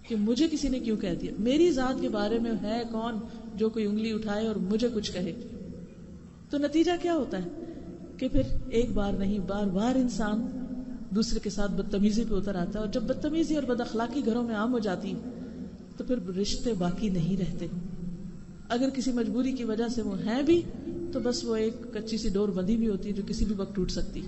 کہ مجھے کسی نے کیوں کہہ دیا، میری ذات کے بارے میں ہے کون جو کوئی انگلی اٹھائے اور مجھے کچھ کہے. تو نتیجہ کیا ہوتا ہے کہ پھر ایک بار نہیں، بار بار انسان دوسرے کے ساتھ بدتمیزی پہ اتر آتا ہے. اور جب بدتمیزی اور بد اخلاقی گھروں میں عام ہو جاتی تو پھر رشتے باقی نہیں رہتے. اگر کسی مجبوری کی وجہ سے وہ ہیں بھی تو بس وہ ایک کچی سی ڈور بندھی بھی ہوتی ہے جو کسی بھی وقت ٹوٹ سکتی.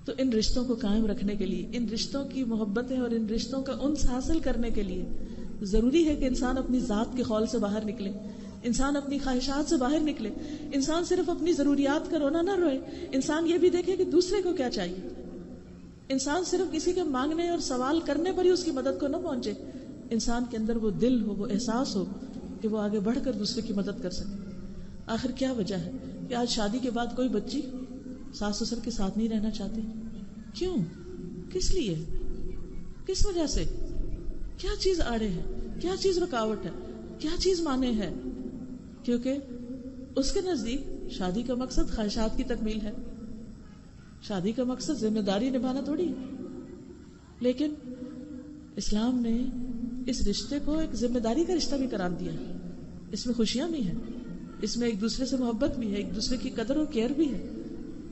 تو ان رشتوں کو قائم رکھنے کے لیے، ان رشتوں کی محبتیں اور ان رشتوں کا انس حاصل کرنے کے لیے ضروری ہے کہ انسان اپنی ذات کے خول سے باہر نکلے، انسان اپنی خواہشات سے باہر نکلے، انسان صرف اپنی ضروریات کا رونا نہ روئے، انسان یہ بھی دیکھے کہ دوسرے کو کیا چاہیے. انسان صرف کسی کے مانگنے اور سوال کرنے پر ہی اس کی مدد کو نہ پہنچے، انسان کے اندر وہ دل ہو، وہ احساس ہو کہ وہ آگے بڑھ کر دوسرے کی مدد کر سکے. آخر کیا وجہ ہے کہ آج شادی کے بعد کوئی بچی ساس سسر کے ساتھ نہیں رہنا چاہتی؟ کیوں؟ کس لیے؟ کس وجہ سے؟ کیا چیز آڑے ہے؟ کیا چیز رکاوٹ ہے؟ کیا چیز مانے ہے؟ کیونکہ اس کے نزدیک شادی کا مقصد خواہشات کی تکمیل ہے، شادی کا مقصد ذمہ داری نبھانا تھوڑی ہے. لیکن اسلام نے اس رشتے کو ایک ذمہ داری کا رشتہ بھی قرار دیا ہے. اس میں خوشیاں بھی ہیں، اس میں ایک دوسرے سے محبت بھی ہے، ایک دوسرے کی قدر اور کیئر بھی ہے.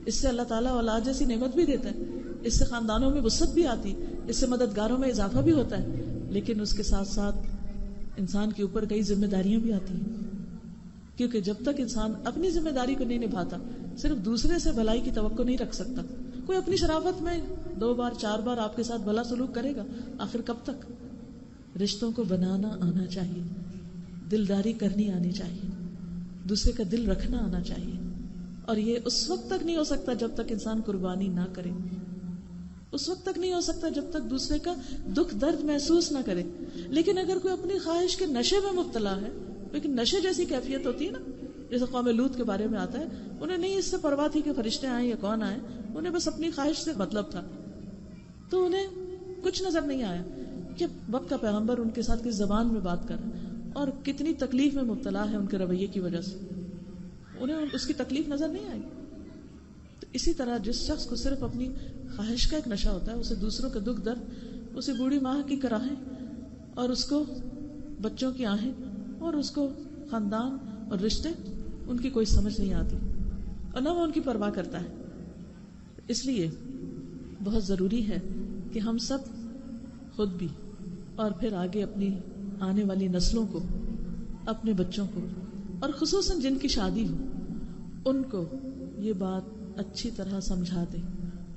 اس سے اللہ تعالیٰ اولاد جیسی نعمت بھی دیتا ہے، اس سے خاندانوں میں وسعت بھی آتی، اس سے مددگاروں میں اضافہ بھی ہوتا ہے. لیکن اس کے ساتھ ساتھ انسان کے اوپر کئی ذمہ داریاں بھی آتی ہیں، کیونکہ جب تک انسان اپنی ذمہ داری کو نہیں نبھاتا صرف دوسرے سے بھلائی کی توقع نہیں رکھ سکتا. کوئی اپنی شرافت میں 2 بار 4 بار آپ کے ساتھ بھلا سلوک کرے گا، آخر کب تک؟ رشتوں کو بنانا آنا چاہیے، دلداری کرنی آنی چاہیے، دوسرے کا دل رکھنا آنا چاہیے. اور یہ اس وقت تک نہیں ہو سکتا جب تک انسان قربانی نہ کرے، اس وقت تک نہیں ہو سکتا جب تک دوسرے کا دکھ درد محسوس نہ کرے. لیکن اگر کوئی اپنی خواہش کے نشے میں مبتلا ہے، لیکن نشے جیسی کیفیت ہوتی ہے نا، جیسے قوم لوط کے بارے میں آتا ہے، انہیں نہیں اس سے پرواہ تھی کہ فرشتے آئیں یا کون آئے، انہیں بس اپنی خواہش سے مطلب تھا. تو انہیں کچھ نظر نہیں آیا کہ وقت کا پیغمبر ان کے ساتھ کس زبان میں بات کر رہا ہے اور کتنی تکلیف میں مبتلا ہے ان کے رویے کی وجہ سے، انہیں اس کی تکلیف نظر نہیں آئی. تو اسی طرح جس شخص کو صرف اپنی خواہش کا ایک نشہ ہوتا ہے، اسے دوسروں کا دکھ درد، اسے بوڑھی ماں کی کراہیں اور اس کو بچوں کی آہیں اور اس کو خاندان اور رشتے، ان کی کوئی سمجھ نہیں آتی اور نہ وہ ان کی پرواہ کرتا ہے. اس لیے بہت ضروری ہے کہ ہم سب خود بھی اور پھر آگے اپنی آنے والی نسلوں کو، اپنے بچوں کو، اور خصوصاً جن کی شادی ہو، ان کو یہ بات اچھی طرح سمجھا دیں،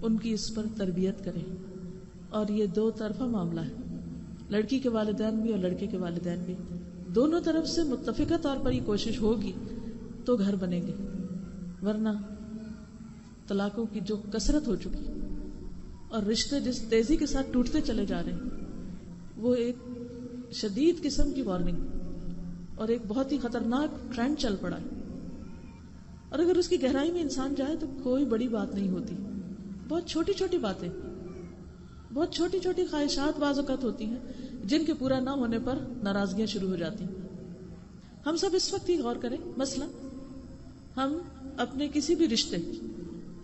ان کی اس پر تربیت کریں. اور یہ 2 طرفہ معاملہ ہے، لڑکی کے والدین بھی اور لڑکے کے والدین بھی، دونوں طرف سے متفقہ طور پر یہ کوشش ہوگی تو گھر بنے گے. ورنہ طلاقوں کی جو کثرت ہو چکی اور رشتے جس تیزی کے ساتھ ٹوٹتے چلے جا رہے ہیں، وہ ایک شدید قسم کی وارننگ اور ایک بہت ہی خطرناک ٹرینڈ چل پڑا ہے. اور اگر اس کی گہرائی میں انسان جائے تو کوئی بڑی بات نہیں ہوتی، بہت چھوٹی چھوٹی باتیں، بہت چھوٹی چھوٹی خواہشات بعض اوقات ہوتی ہیں جن کے پورا نہ ہونے پر ناراضگیاں شروع ہو جاتی ہیں. ہم سب اس وقت ہی غور کریں، مثلا ہم اپنے کسی بھی رشتے،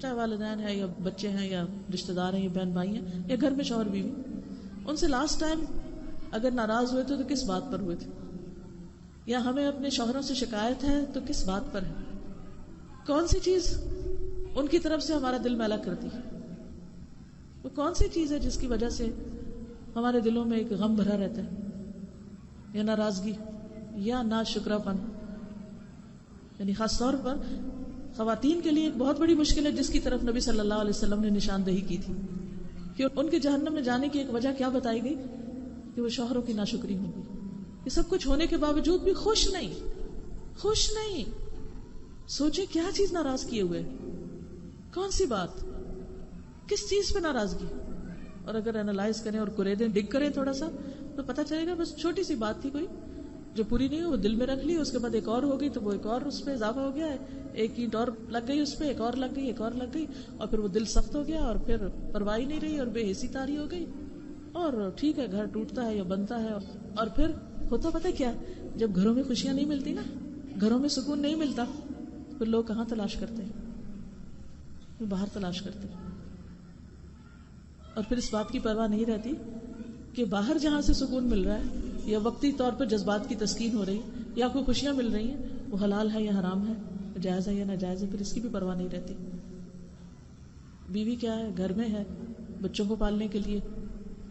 چاہے والدین ہیں یا بچے ہیں یا رشتہ دار ہیں یا بہن بھائی ہیں یا گھر میں شوہر بیوی، ان سے لاسٹ ٹائم اگر ناراض ہوئے تھے تو کس بات پر ہوئے تھے؟ یا ہمیں اپنے شوہروں سے شکایت ہے تو کس بات پر ہے؟ کون سی چیز ان کی طرف سے ہمارا دل میلا کرتی ہے؟ وہ کون سی چیز ہے جس کی وجہ سے ہمارے دلوں میں ایک غم بھرا رہتا ہے، یا ناراضگی یا ناشکرا پن؟ یعنی خاص طور پر خواتین کے لیے ایک بہت بڑی مشکل ہے جس کی طرف نبی صلی اللہ علیہ وسلم نے نشاندہی کی تھی کہ ان کے جہنم میں جانے کی ایک وجہ کیا بتائی گئی کہ وہ شوہروں کی ناشکری ہوگی. یہ سب کچھ ہونے کے باوجود بھی خوش نہیں. سوچیں کیا چیز ناراض کیے ہوئے، کون سی بات، کس چیز پہ ناراضگی؟ اور اگر اینالائز کریں اور قریدیں ڈگ کریں تھوڑا سا تو پتہ چلے گا بس چھوٹی سی بات تھی کوئی جو پوری نہیں ہوئی، وہ دل میں رکھ لی، اس کے بعد ایک اور ہو گئی تو وہ ایک اور اس پہ اضافہ ہو گیا ہے، ایک اینٹ اور لگ گئی اس پہ، ایک اور لگ گئی اور پھر وہ دل سخت ہو گیا اور پھر پرواہ نہیں رہی اور بے حسی تاری ہو گئی اور ٹھیک ہے گھر ٹوٹتا ہے یا بنتا ہے. اور پھر ہوتا پتہ کیا، جب گھروں میں خوشیاں نہیں ملتی نا، گھروں میں سکون نہیں ملتا، پھر لوگ کہاں تلاش کرتے ہیں؟ باہر تلاش کرتے ہیں. اور پھر اس بات کی پرواہ نہیں رہتی کہ باہر جہاں سے سکون مل رہا ہے یا وقتی طور پر جذبات کی تسکین ہو رہی یا کوئی خوشیاں مل رہی ہیں وہ حلال ہے یا حرام ہے، جائز ہے یا ناجائز ہے، پھر اس کی بھی پرواہ نہیں رہتی. بیوی کیا ہے، گھر میں ہے بچوں کو پالنے کے لیے،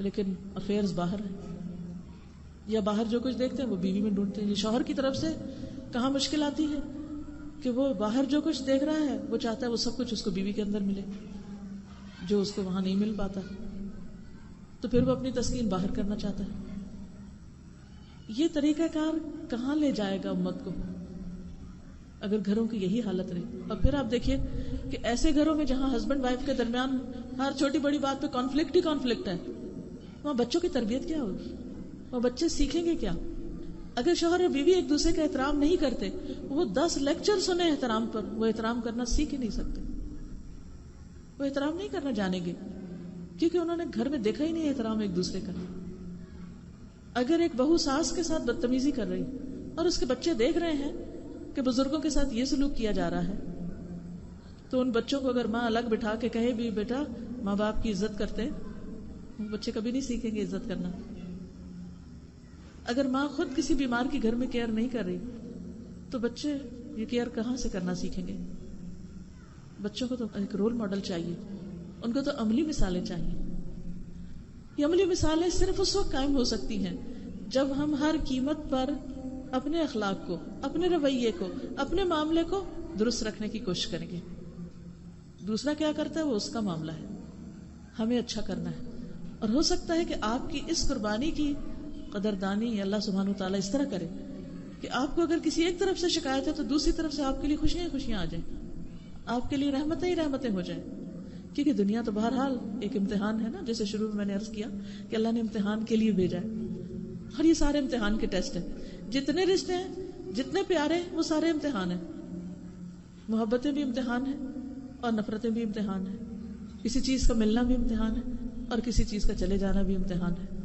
لیکن افیئرز باہر ہیں، یا باہر جو کچھ دیکھتے ہیں وہ بیوی میں ڈھونڈتے ہیں. شوہر کی طرف سے کہاں مشکل آتی ہے کہ وہ باہر جو کچھ دیکھ رہا ہے وہ چاہتا ہے وہ سب کچھ اس کو بیوی کے اندر ملے جو اس کو وہاں نہیں مل پاتا، تو پھر وہ اپنی تسکین باہر کرنا چاہتا ہے. یہ طریقہ کار کہاں لے جائے گا امت کو اگر گھروں کی یہی حالت رہی؟ اور پھر آپ دیکھیے کہ ایسے گھروں میں جہاں ہسبینڈ وائف کے درمیان ہر چھوٹی بڑی بات پہ کانفلکٹ ہی کانفلکٹ ہے، وہاں بچوں کی تربیت کیا ہوگی؟ وہ بچے سیکھیں گے کیا؟ اگر شوہر اور بیوی ایک دوسرے کا احترام نہیں کرتے، وہ 10 لیکچر سنے احترام پر، وہ احترام کرنا سیکھ ہی نہیں سکتے. وہ احترام نہیں کرنا جانیں گے کیونکہ انہوں نے گھر میں دیکھا ہی نہیں احترام ایک دوسرے کا. اگر ایک بہو ساس کے ساتھ بدتمیزی کر رہی اور اس کے بچے دیکھ رہے ہیں کہ بزرگوں کے ساتھ یہ سلوک کیا جا رہا ہے، تو ان بچوں کو اگر ماں الگ بٹھا کے کہے بھی بیٹا ماں باپ کی عزت کرتے، بچے کبھی نہیں سیکھیں گے عزت کرنا. اگر ماں خود کسی بیمار کی گھر میں کیئر نہیں کر رہی تو بچے یہ کیئر کہاں سے کرنا سیکھیں گے؟ بچوں کو تو ایک رول ماڈل چاہیے، ان کو تو عملی مثالیں چاہیے. یہ عملی مثالیں صرف اس وقت قائم ہو سکتی ہیں جب ہم ہر قیمت پر اپنے اخلاق کو، اپنے رویے کو، اپنے معاملے کو درست رکھنے کی کوشش کریں گے. دوسرا کیا کرتا ہے وہ اس کا معاملہ ہے، ہمیں اچھا کرنا ہے. اور ہو سکتا ہے کہ آپ کی اس قربانی کی قدردانی اللہ سبحانہ وتعالیٰ اس طرح کرے کہ آپ کو اگر کسی ایک طرف سے شکایت ہے تو دوسری طرف سے آپ کے لیے خوشیاں ہی خوشیاں آ جائیں، آپ کے لیے رحمتیں ہی رحمتیں ہو جائیں. کیونکہ دنیا تو بہرحال ایک امتحان ہے نا، جیسے شروع میں نے عرض کیا کہ اللہ نے امتحان کے لیے بھیجا ہے، اور یہ سارے امتحان کے ٹیسٹ ہیں. جتنے رشتے ہیں، جتنے پیارے ہیں، وہ سارے امتحان ہیں. محبتیں بھی امتحان ہیں اور نفرتیں بھی امتحان ہیں. کسی چیز کا ملنا بھی امتحان ہے اور کسی چیز کا چلے جانا بھی امتحان ہے.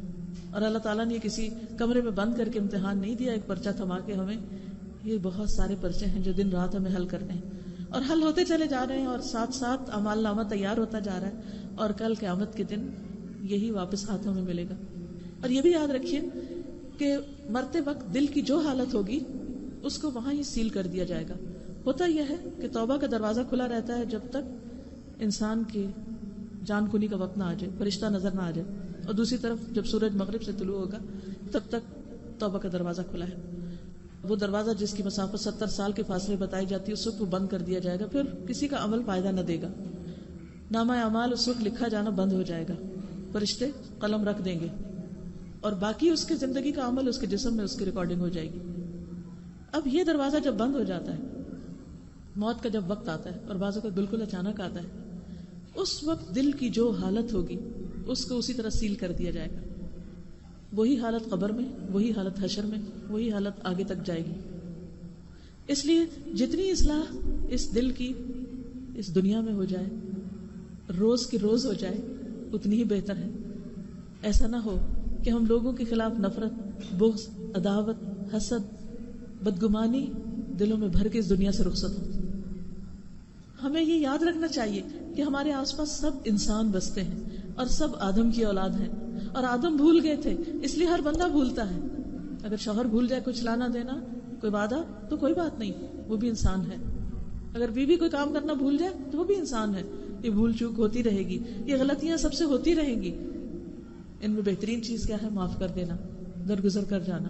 اور اللہ تعالیٰ نے کسی کمرے میں بند کر کے امتحان نہیں دیا ایک پرچہ تھما کے ہمیں. یہ بہت سارے پرچے ہیں جو دن رات ہمیں حل کرنے ہیں اور حل ہوتے چلے جا رہے ہیں، اور ساتھ ساتھ اعمال نامہ تیار ہوتا جا رہا ہے، اور کل قیامت کے دن یہی واپس ہاتھوں میں ملے گا. اور یہ بھی یاد رکھیے کہ مرتے وقت دل کی جو حالت ہوگی اس کو وہاں ہی سیل کر دیا جائے گا. ہوتا یہ ہے کہ توبہ کا دروازہ کھلا رہتا ہے جب تک انسان کی جان کنی کا وقت نہ آ جائے، فرشتہ نظر نہ آ جائے، اور دوسری طرف جب سورج مغرب سے طلوع ہوگا تب تک توبہ کا دروازہ کھلا ہے. وہ دروازہ جس کی مسافت 70 سال کے فاصلے بتائی جاتی ہے اس وقت وہ بند کر دیا جائے گا. پھر کسی کا عمل فائدہ نہ دے گا، نامہ اعمال اس وقت لکھا جانا بند ہو جائے گا، فرشتے قلم رکھ دیں گے اور باقی اس کی زندگی کا عمل اس کے جسم میں اس کی ریکارڈنگ ہو جائے گی. اب یہ دروازہ جب بند ہو جاتا ہے، موت کا جب وقت آتا ہے اور بعضوں کا بالکل اچانک آتا ہے، اس وقت دل کی جو حالت ہوگی اس کو اسی طرح سیل کر دیا جائے گا. وہی حالت قبر میں، وہی حالت حشر میں، وہی حالت آگے تک جائے گی. اس لیے جتنی اصلاح اس دل کی اس دنیا میں ہو جائے، روز کی روز ہو جائے، اتنی ہی بہتر ہے. ایسا نہ ہو کہ ہم لوگوں کے خلاف نفرت، بغض، عداوت، حسد، بدگمانی دلوں میں بھر کے اس دنیا سے رخصت ہو. ہمیں یہ یاد رکھنا چاہیے کہ ہمارے آس پاس سب انسان بستے ہیں اور سب آدم کی اولاد ہیں، اور آدم بھول گئے تھے اس لیے ہر بندہ بھولتا ہے. اگر شوہر بھول جائے کچھ لانا دینا کوئی وعدہ تو کوئی بات نہیں، وہ بھی انسان ہے. اگر بیوی کوئی کام کرنا بھول جائے تو وہ بھی انسان ہے. یہ بھول چوک ہوتی رہے گی، یہ غلطیاں سب سے ہوتی رہیں گی. ان میں بہترین چیز کیا ہے؟ معاف کر دینا، درگزر کر جانا،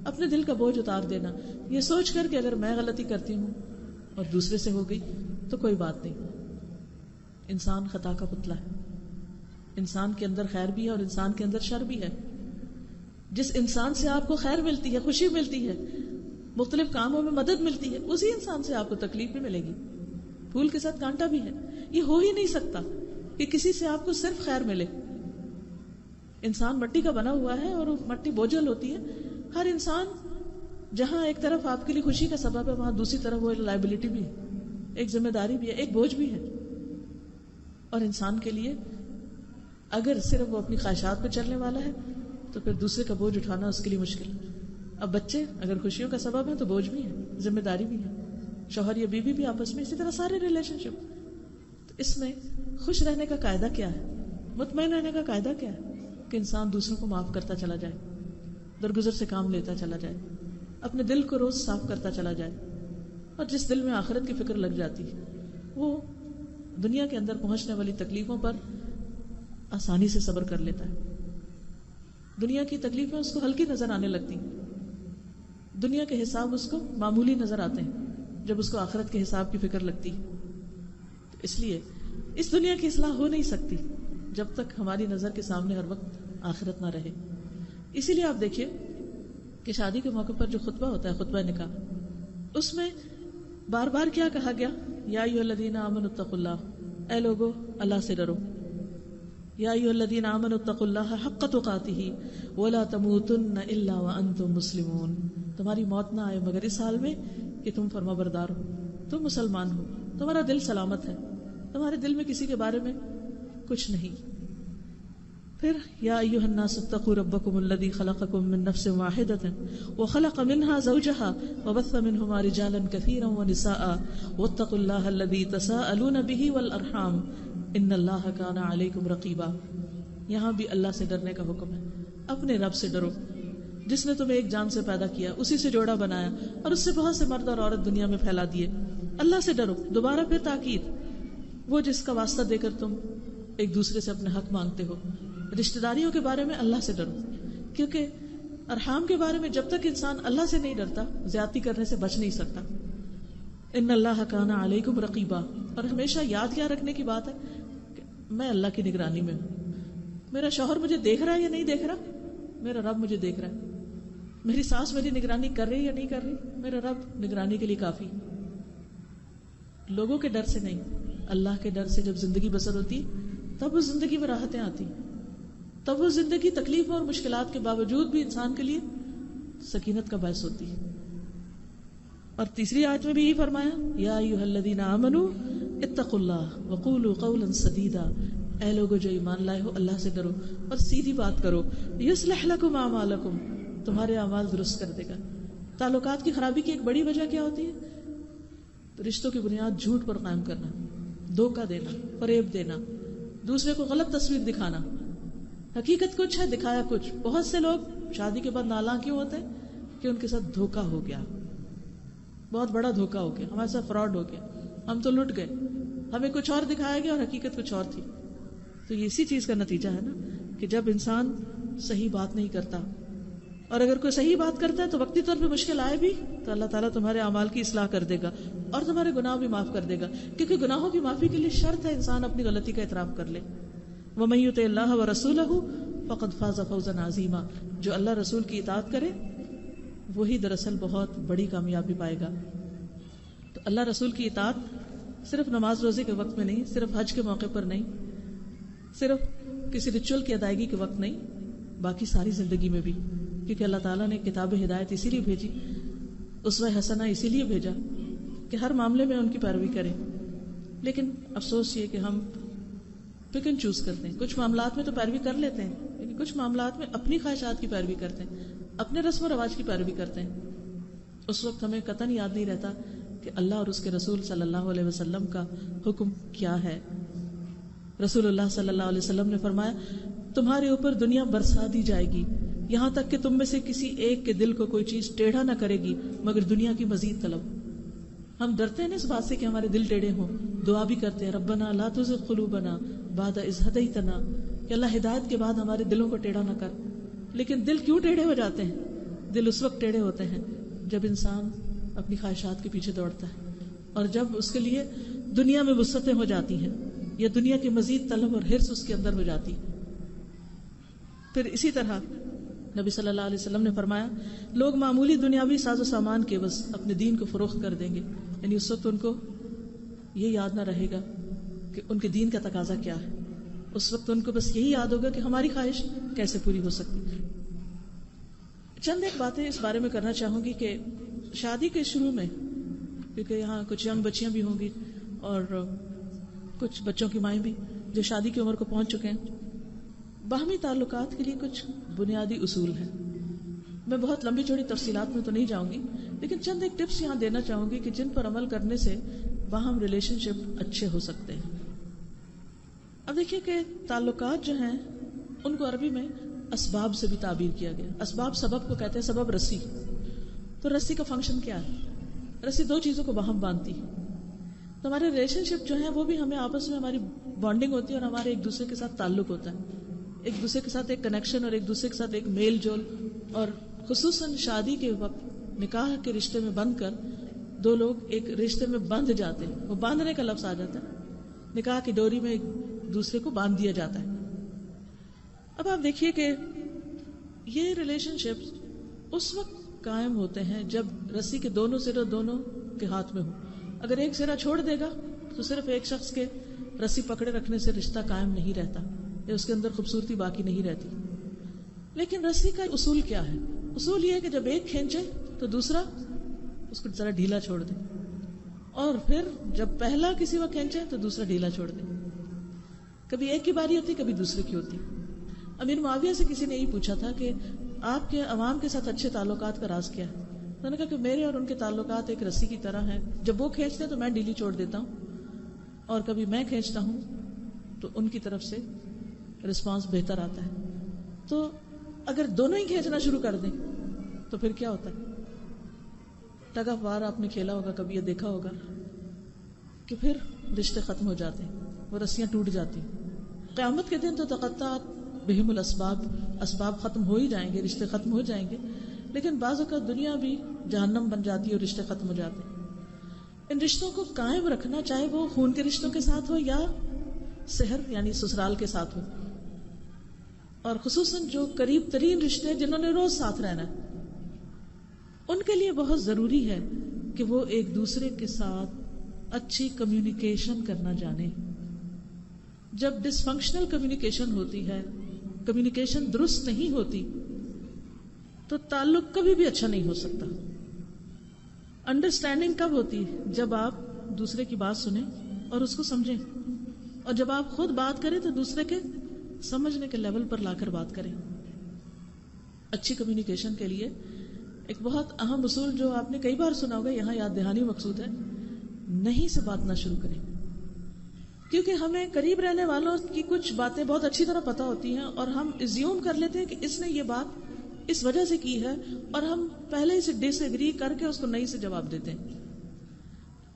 اپنے دل کا بوجھ اتار دینا، یہ سوچ کر کہ اگر میں غلطی کرتی ہوں اور دوسرے سے ہو گئی تو کوئی بات نہیں. انسان خطا کا پتلا ہے، انسان کے اندر خیر بھی ہے اور انسان کے اندر شر بھی ہے. جس انسان سے آپ کو خیر ملتی ہے، خوشی ملتی ہے، مختلف کاموں میں مدد ملتی ہے، اسی انسان سے آپ کو تکلیف بھی ملے گی. پھول کے ساتھ کانٹا بھی ہے. یہ ہو ہی نہیں سکتا کہ کسی سے آپ کو صرف خیر ملے. انسان مٹی کا بنا ہوا ہے اور مٹی بوجھل ہوتی ہے. ہر انسان جہاں ایک طرف آپ کے لیے خوشی کا سبب ہے، وہاں دوسری طرف وہ لائبلٹی بھی ہے، ایک ذمہ داری بھی ہے، ایک بوجھ بھی ہے. اور انسان کے لیے اگر صرف وہ اپنی خواہشات پہ چلنے والا ہے تو پھر دوسرے کا بوجھ اٹھانا اس کے لیے مشکل. اب بچے اگر خوشیوں کا سبب ہے تو بوجھ بھی ہے، ذمہ داری بھی ہے. شوہر یا بیوی بھی آپس میں، اسی طرح سارے ریلیشن شپ. تو اس میں خوش رہنے کا قاعدہ کیا ہے؟ مطمئن رہنے کا قاعدہ کیا ہے؟ کہ انسان دوسروں کو معاف کرتا چلا جائے، درگزر سے کام لیتا چلا جائے، اپنے دل کو روز صاف کرتا چلا جائے. اور جس دل میں آخرت کی فکر لگ جاتی ہے وہ دنیا کے اندر پہنچنے والی تکلیفوں پر آسانی سے صبر کر لیتا ہے. دنیا کی تکلیفیں اس کو ہلکی نظر آنے لگتی ہیں، دنیا کے حساب اس کو معمولی نظر آتے ہیں جب اس کو آخرت کے حساب کی فکر لگتی ہے. تو اس لیے اس دنیا کی اصلاح ہو نہیں سکتی جب تک ہماری نظر کے سامنے ہر وقت آخرت نہ رہے. اسی لیے آپ دیکھیے کہ شادی کے موقع پر جو خطبہ ہوتا ہے، خطبہ نکاح، اس میں بار بار کیا کہا گیا؟ یا ایھا الذین آمنوا اتقوا اللہ، اے لوگو اللہ سے ڈرو. یا ایھا الذین آمنوا اتقوا اللہ حق تقاتہ ولا تموتن الا وانتم مسلمون. تمہاری موت نہ آئے مگر اس حال میں کہ تم فرما بردار ہو، تم مسلمان ہو، تمہارا دل سلامت ہے، تمہارے دل میں کسی کے بارے میں کچھ نہیں. پھر یا ایھا الناس اتقوا ربکم الذی خلقکم من نفس واحدۃ وخلق منها زوجها وبث منهما رجالا کثیرا ونساء واتقوا اللہ الذی تساءلون به والارحام ان اللہ کان علیکم رقیبا. یہاں بھی اللہ سے ڈرنے کا حکم ہے. اپنے رب سے ڈرو جس نے تمہیں ایک جان سے پیدا کیا، اسی سے جوڑا بنایا اور اس سے بہت سے مرد اور عورت دنیا میں پھیلا دیے. اللہ سے ڈرو. دوبارہ پھر تاکید، وہ جس کا واسطہ دے کر تم ایک دوسرے سے اپنے حق مانگتے ہو. رشتہ داریوں کے بارے میں اللہ سے ڈرو، کیونکہ ارحام کے بارے میں جب تک انسان اللہ سے نہیں ڈرتا زیادتی کرنے سے بچ نہیں سکتا. ان اللہ کان علیکم رقیبا. اور ہمیشہ یاد کیا رکھنے کی بات ہے کہ میں اللہ کی نگرانی میں ہوں. میرا شوہر مجھے دیکھ رہا ہے یا نہیں دیکھ رہا؟ میرا رب مجھے دیکھ رہا ہے. میری ساس میری نگرانی کر رہی یا نہیں کر رہی؟ میرا رب نگرانی کے لیے کافی. لوگوں کے ڈر سے نہیں، اللہ کے ڈر سے جب زندگی بسر ہوتی تب وہ زندگی میں راحتیں آتی، تب وہ زندگی تکلیفوں اور مشکلات کے باوجود بھی انسان کے لیے سکینت کا باعث ہوتی ہے. اور تیسری آیت میں بھی یہی فرمایا یا ایھا الذین آمنوا اتقوا اللہ وقولوا قولا سدیدا. اے لوگو جو ایمان لائے ہو، اللہ سے ڈرو اور سیدھی بات کرو. یصلح لکم اعمالکم، تمہارے اعمال درست کر دے گا. تعلقات کی خرابی کی ایک بڑی وجہ کیا ہوتی ہے؟ رشتوں کی بنیاد جھوٹ پر قائم کرنا، دھوکہ دینا، فریب دینا، دوسرے کو غلط تصویر دکھانا. حقیقت کچھ ہے، دکھایا کچھ. بہت سے لوگ شادی کے بعد نالاں کیوں ہوتے ہیں؟ کہ ان کے ساتھ دھوکہ ہو گیا، بہت بڑا دھوکہ ہو گیا، ہمارے ساتھ فراڈ ہو گیا، ہم تو لٹ گئے، ہمیں کچھ اور دکھایا گیا اور حقیقت کچھ اور تھی. تو یہ اسی چیز کا نتیجہ ہے نا کہ جب انسان صحیح بات نہیں کرتا، اور اگر کوئی صحیح بات کرتا ہے تو وقتی طور پہ مشکل آئے بھی تو اللہ تعالیٰ تمہارے اعمال کی اصلاح کر دے گا اور تمہارے گناہ بھی معاف کر دے گا. کیونکہ گناہوں کی معافی کے لیے شرط ہے انسان اپنی غلطی کا اعتراف کر لے. وَمَن يُطِعِ اللَّهَ وَرَسُولَهُ فَقَدْ فَازَ فَوْزًا عَظِيمًا. جو اللہ رسول کی اطاعت کرے وہی دراصل بہت بڑی کامیابی پائے گا. تو اللہ رسول کی اطاعت صرف نماز روزے کے وقت میں نہیں، صرف حج کے موقع پر نہیں، صرف کسی ریچول کی ادائیگی کے وقت نہیں، باقی ساری زندگی میں بھی. کیونکہ اللہ تعالیٰ نے کتاب ہدایت اسی لیے بھیجی، اسوہ حسنہ اسی لیے بھیجا کہ ہر معاملے میں ان کی پیروی کریں. لیکن افسوس یہ کہ ہم پک اینڈ چوز کرتے ہیں. کچھ معاملات میں تو پیروی کر لیتے ہیں، لیکن کچھ معاملات میں اپنی خواہشات کی پیروی کرتے ہیں، اپنے رسم و رواج کی پیروی کرتے ہیں. اس وقت ہمیں قطعاً یاد نہیں رہتا کہ اللہ اور اس کے رسول صلی اللہ علیہ وسلم کا حکم کیا ہے. رسول اللہ صلی اللہ علیہ وسلم نے فرمایا تمہارے اوپر دنیا برسا دی جائے گی یہاں تک کہ تم میں سے کسی ایک کے دل کو کوئی چیز ٹیڑھا نہ کرے گی مگر دنیا کی مزید طلب. ہم ڈرتے ہیں نا اس بات سے کہ ہمارے دل ٹیڑھے ہوں, دعا بھی کرتے ہیں ربنا لا تزغ قلوبنا بعد اذ ہدیتنا, کہ اللہ ہدایت کے بعد ہمارے دلوں کو ٹیڑھا نہ کر. لیکن دل کیوں ٹیڑھے ہو جاتے ہیں؟ دل اس وقت ٹیڑھے ہوتے ہیں جب انسان اپنی خواہشات کے پیچھے دوڑتا ہے اور جب اس کے لیے دنیا میں وسعتیں ہو جاتی ہیں یا دنیا کی مزید طلب اور حرص اس کے اندر ہو جاتی. پھر اسی طرح نبی صلی اللہ علیہ وسلم نے فرمایا لوگ معمولی دنیاوی ساز و سامان کے بس اپنے دین کو فروخت کر دیں گے, یعنی اس وقت ان کو یہ یاد نہ رہے گا کہ ان کے دین کا تقاضا کیا ہے, اس وقت ان کو بس یہی یاد ہوگا کہ ہماری خواہش کیسے پوری ہو سکتی. چند ایک باتیں اس بارے میں کرنا چاہوں گی کہ شادی کے شروع میں, کیونکہ یہاں کچھ ینگ بچیاں بھی ہوں گی اور کچھ بچوں کی مائیں بھی جو شادی کی عمر کو پہنچ چکے ہیں, باہمی تعلقات کے لیے کچھ بنیادی اصول ہیں. میں بہت لمبی چوڑی تفصیلات میں تو نہیں جاؤں گی, لیکن چند ایک ٹپس یہاں دینا چاہوں گی کہ جن پر عمل کرنے سے باہم ریلیشن شپ اچھے ہو سکتے ہیں. اب دیکھیے کہ تعلقات جو ہیں ان کو عربی میں اسباب سے بھی تعبیر کیا گیا. اسباب سبب کو کہتے ہیں, سبب رسی. تو رسی کا فنکشن کیا ہے؟ رسی دو چیزوں کو باہم باندھتی ہے. تو ہمارے ریلیشن شپ جو ہیں وہ بھی ہمیں آپس میں ہماری بانڈنگ ہوتی ہے اور ہمارے ایک دوسرے کے ساتھ تعلق ہوتا ہے, ایک دوسرے کے ساتھ ایک کنیکشن اور ایک دوسرے کے ساتھ ایک میل جول. اور خصوصاً شادی کے وقت نکاح کے رشتے میں بندھ کر دو لوگ ایک رشتے میں بندھ جاتے ہیں, وہ باندھنے کا لفظ آ جاتا ہے, نکاح کی ڈوری میں ایک دوسرے کو باندھ دیا جاتا ہے. اب آپ دیکھیے کہ یہ ریلیشن شپس اس وقت قائم ہوتے ہیں جب رسی کے دونوں سرے دونوں کے ہاتھ میں ہو. اگر ایک سرا چھوڑ دے گا تو صرف ایک شخص کے رسی پکڑے رکھنے سے رشتہ قائم نہیں رہتا یا اس کے اندر خوبصورتی باقی نہیں رہتی. لیکن رسی کا اصول کیا ہے؟ اصول یہ ہے کہ جب ایک کھینچے تو دوسرا اس کو ذرا ڈھیلا چھوڑ دے, اور پھر جب پہلا کسی وقت کھینچے تو دوسرا ڈھیلا چھوڑ دے. کبھی ایک کی باری ہوتی, کبھی دوسرے کی ہوتی. امیر معاویہ سے کسی نے یہی پوچھا تھا کہ آپ کے عوام کے ساتھ اچھے تعلقات کا راز کیا ہے؟ انہوں نے کہا کہ میرے اور ان کے تعلقات ایک رسی کی طرح ہیں, جب وہ کھینچتے ہیں تو میں ڈھیلی چھوڑ دیتا ہوں, اور کبھی میں کھینچتا ہوں تو ان کی طرف سے رسپانس بہتر آتا ہے. تو اگر دونوں ہی کھینچنا شروع کر دیں تو پھر کیا ہوتا ہے؟ ٹگ آف وار آپ نے کھیلا ہوگا, کبھی یہ دیکھا ہوگا کہ پھر رشتے ختم ہو جاتے ہیں, وہ رسیاں ٹوٹ جاتی ہیں. قیامت کے دن تو تقطعت بہم الاسباب, اسباب ختم ہو ہی جائیں گے, رشتے ختم ہو جائیں گے. لیکن بعض اوقات دنیا بھی جہنم بن جاتی ہے اور رشتے ختم ہو جاتے ہیں. ان رشتوں کو قائم رکھنا, چاہے وہ خون کے رشتوں کے ساتھ ہو یا سحر یعنی سسرال کے ساتھ ہو, اور خصوصاً جو قریب ترین رشتے جنہوں نے روز ساتھ رہنا ہے, ان کے لیے بہت ضروری ہے کہ وہ ایک دوسرے کے ساتھ اچھی کمیونیکیشن کرنا جانے. جب ڈس فنکشنل کمیونیکیشن ہوتی ہے, کمیونیکیشن درست نہیں ہوتی, تو تعلق کبھی بھی اچھا نہیں ہو سکتا. انڈرسٹینڈنگ کب ہوتی ہے؟ جب آپ دوسرے کی بات سنیں اور اس کو سمجھیں, اور جب آپ خود بات کریں تو دوسرے کے سمجھنے کے لیول پر لا کر بات کریں. اچھی کمیونیکیشن کے لیے ایک بہت اہم اصول جو آپ نے کئی بار سنا ہوگا, یہاں یاد دہانی مقصود ہے, نہیں سے بات نہ شروع کریں. کیونکہ ہمیں قریب رہنے والوں کی کچھ باتیں بہت اچھی طرح پتہ ہوتی ہیں اور ہم ایزیوم کر لیتے ہیں کہ اس نے یہ بات اس وجہ سے کی ہے, اور ہم پہلے ہی سے ڈس ایگری کر کے اس کو نہیں سے جواب دیتے ہیں.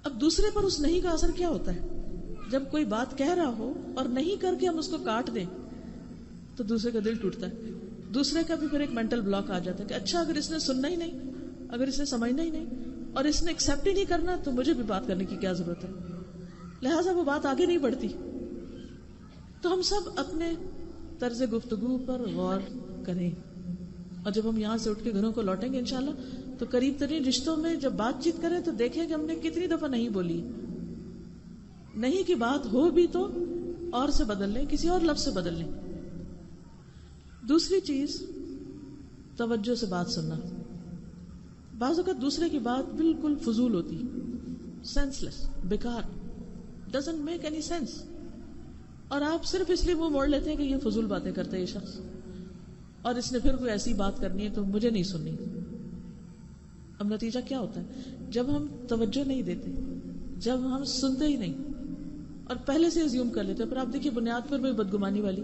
اب دوسرے پر اس نہیں کا اثر کیا ہوتا ہے؟ جب کوئی بات کہہ رہا ہو اور نہیں کر کے ہم اس کو کاٹ دیں تو دوسرے کا دل ٹوٹتا ہے. دوسرے کا بھی پھر ایک مینٹل بلاک آ جاتا ہے کہ اچھا اگر اس نے سننا ہی نہیں, اگر اس نے سمجھنا ہی نہیں اور اس نے ایکسیپٹ ہی نہیں کرنا تو مجھے بھی بات کرنے کی کیا ضرورت ہے, لہٰذا وہ بات آگے نہیں بڑھتی. تو ہم سب اپنے طرز گفتگو پر غور کریں, اور جب ہم یہاں سے اٹھ کے گھروں کو لوٹیں گے انشاءاللہ تو قریب ترین رشتوں میں جب بات چیت کریں تو دیکھیں کہ ہم نے کتنی دفعہ نہیں بولی. نہیں کی بات ہو بھی تو اور سے بدل لیں, کسی اور لفظ سے بدل لیں. دوسری چیز, توجہ سے بات سننا. بعض اوقات دوسرے کی بات بالکل فضول ہوتی, سینس لیس, بیکار, ڈزنٹ میک اینی سینس, اور آپ صرف اس لیے منہ موڑ لیتے ہیں کہ یہ فضول باتیں کرتا ہے یہ شخص, اور اس نے پھر کوئی ایسی بات کرنی ہے تو مجھے نہیں سننی. اب نتیجہ کیا ہوتا ہے؟ جب ہم توجہ نہیں دیتے, جب ہم سنتے ہی نہیں اور پہلے سے ایزیوم کر لیتے, پھر آپ دیکھیے بنیاد پر بھی بدگمانی والی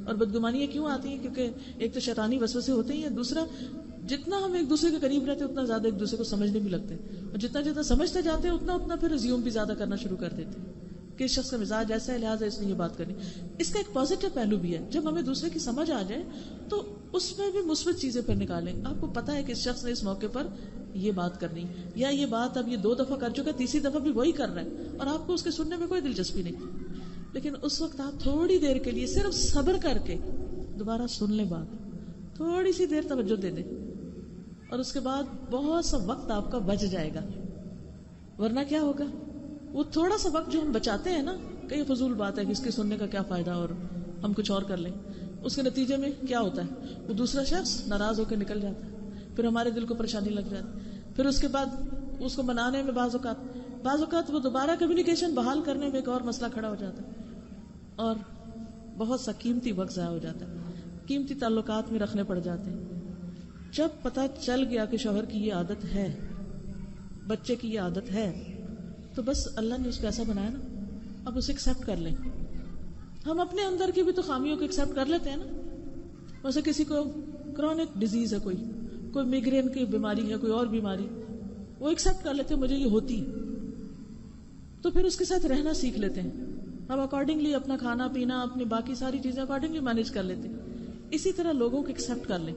اور بدگمانیاں کیوں آتی ہیں؟ کیونکہ ایک تو شیطانی وسوسے ہوتے ہی ہیں، دوسرا جتنا ہم ایک دوسرے کے قریب رہتے ہیں اتنا زیادہ ایک دوسرے کو سمجھنے بھی لگتے ہیں، اور جتنا جتنا سمجھتے جاتے ہیں اتنا پھر ریزیوم بھی زیادہ کرنا شروع کر دیتے ہیں کہ اس شخص کا مزاج ایسا ہے لہٰذا اس نے یہ بات کرنی. اس کا ایک پازیٹیو پہلو بھی ہے، جب ہمیں دوسرے کی سمجھ آ جائے تو اس میں بھی مثبت چیزیں پھر نکالیں. آپ کو پتا ہے کہ اس شخص نے اس موقع پر یہ بات کرنی، یا یہ بات اب یہ 2 دفعہ کر چکا ہے، تیسری دفعہ بھی وہی کر رہا ہے اور آپ کو اس کے سننے میں کوئی دلچسپی نہیں، لیکن اس وقت آپ تھوڑی دیر کے لیے صرف صبر کر کے دوبارہ سن لیں بات، تھوڑی سی دیر توجہ دے دیں، اور اس کے بعد بہت سا وقت آپ کا بچ جائے گا. ورنہ کیا ہوگا، وہ تھوڑا سا وقت جو ہم بچاتے ہیں نا، کہ یہ فضول بات ہے کہ اس کے سننے کا کیا فائدہ اور ہم کچھ اور کر لیں، اس کے نتیجے میں کیا ہوتا ہے، وہ دوسرا شخص ناراض ہو کے نکل جاتا ہے، پھر ہمارے دل کو پریشانی لگ جاتی ہے، پھر اس کے بعد اس کو منانے میں بعض اوقات وہ دوبارہ کمیونیکیشن بحال کرنے میں ایک اور مسئلہ کھڑا ہو جاتا ہے، اور بہت سا قیمتی وقت ضائع ہو جاتا ہے، قیمتی تعلقات میں رکھنے پڑ جاتے ہیں. جب پتہ چل گیا کہ شوہر کی یہ عادت ہے، بچے کی یہ عادت ہے، تو بس اللہ نے اس کو ایسا بنایا نا، اب اسے ایکسیپٹ کر لیں. ہم اپنے اندر کی بھی تو خامیوں کو ایکسیپٹ کر لیتے ہیں نا. ویسے کسی کو کرونک ڈیزیز ہے، کوئی میگرین کی بیماری ہے، کوئی اور بیماری، وہ ایکسیپٹ کر لیتے ہیں مجھے یہ ہوتی، تو پھر اس کے ساتھ رہنا سیکھ لیتے ہیں. ہم اکارڈنگلی اپنا کھانا پینا، اپنی باقی ساری چیزیں اکارڈنگلی مینیج کر لیتے ہیں. اسی طرح لوگوں کو ایکسیپٹ کر لیں.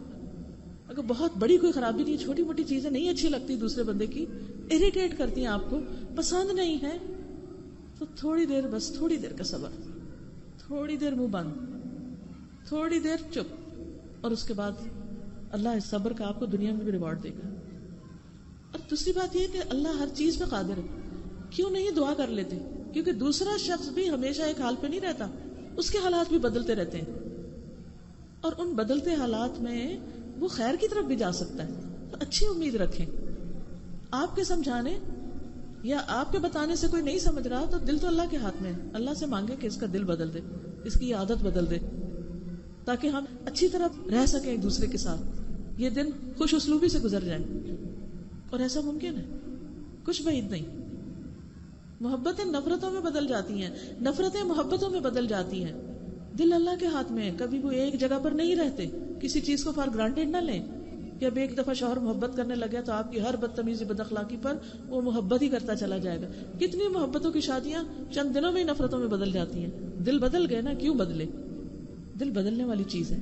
اگر بہت بڑی کوئی خرابی نہیں، چھوٹی موٹی چیزیں نہیں اچھی لگتی دوسرے بندے کی، اریٹیٹ کرتی ہیں، آپ کو پسند نہیں ہے، تو تھوڑی دیر، بس تھوڑی دیر کا صبر، تھوڑی دیر منہ بند، تھوڑی دیر چپ، اور اس کے بعد اللہ اس صبر کا آپ کو دنیا میں بھی ریوارڈ دے گا. اور دوسری بات یہ کہ اللہ ہر چیز پہ قادر ہے. کیوں نہیں دعا کر لیتے؟ کیونکہ دوسرا شخص بھی ہمیشہ ایک حال پہ نہیں رہتا، اس کے حالات بھی بدلتے رہتے ہیں، اور ان بدلتے حالات میں وہ خیر کی طرف بھی جا سکتا ہے. تو اچھی امید رکھیں. آپ کے سمجھانے یا آپ کے بتانے سے کوئی نہیں سمجھ رہا تو دل تو اللہ کے ہاتھ میں ہے. اللہ سے مانگے کہ اس کا دل بدل دے، اس کی عادت بدل دے، تاکہ ہم اچھی طرح رہ سکیں ایک دوسرے کے ساتھ، یہ دن خوش اسلوبی سے گزر جائیں. اور ایسا ممکن ہے، کچھ بعید نہیں. محبتیں نفرتوں میں بدل جاتی ہیں، نفرتیں محبتوں میں بدل جاتی ہیں. دل اللہ کے ہاتھ میں ہے، کبھی وہ ایک جگہ پر نہیں رہتے. کسی چیز کو فار گرانٹیڈ نہ لیں کہ اب ایک دفعہ شوہر محبت کرنے لگا تو آپ کی ہر بدتمیزی بد اخلاقی پر وہ محبت ہی کرتا چلا جائے گا. کتنی محبتوں کی شادیاں چند دنوں میں ہی نفرتوں میں بدل جاتی ہیں. دل بدل گئے نا، کیوں بدلے؟ دل بدلنے والی چیز ہے.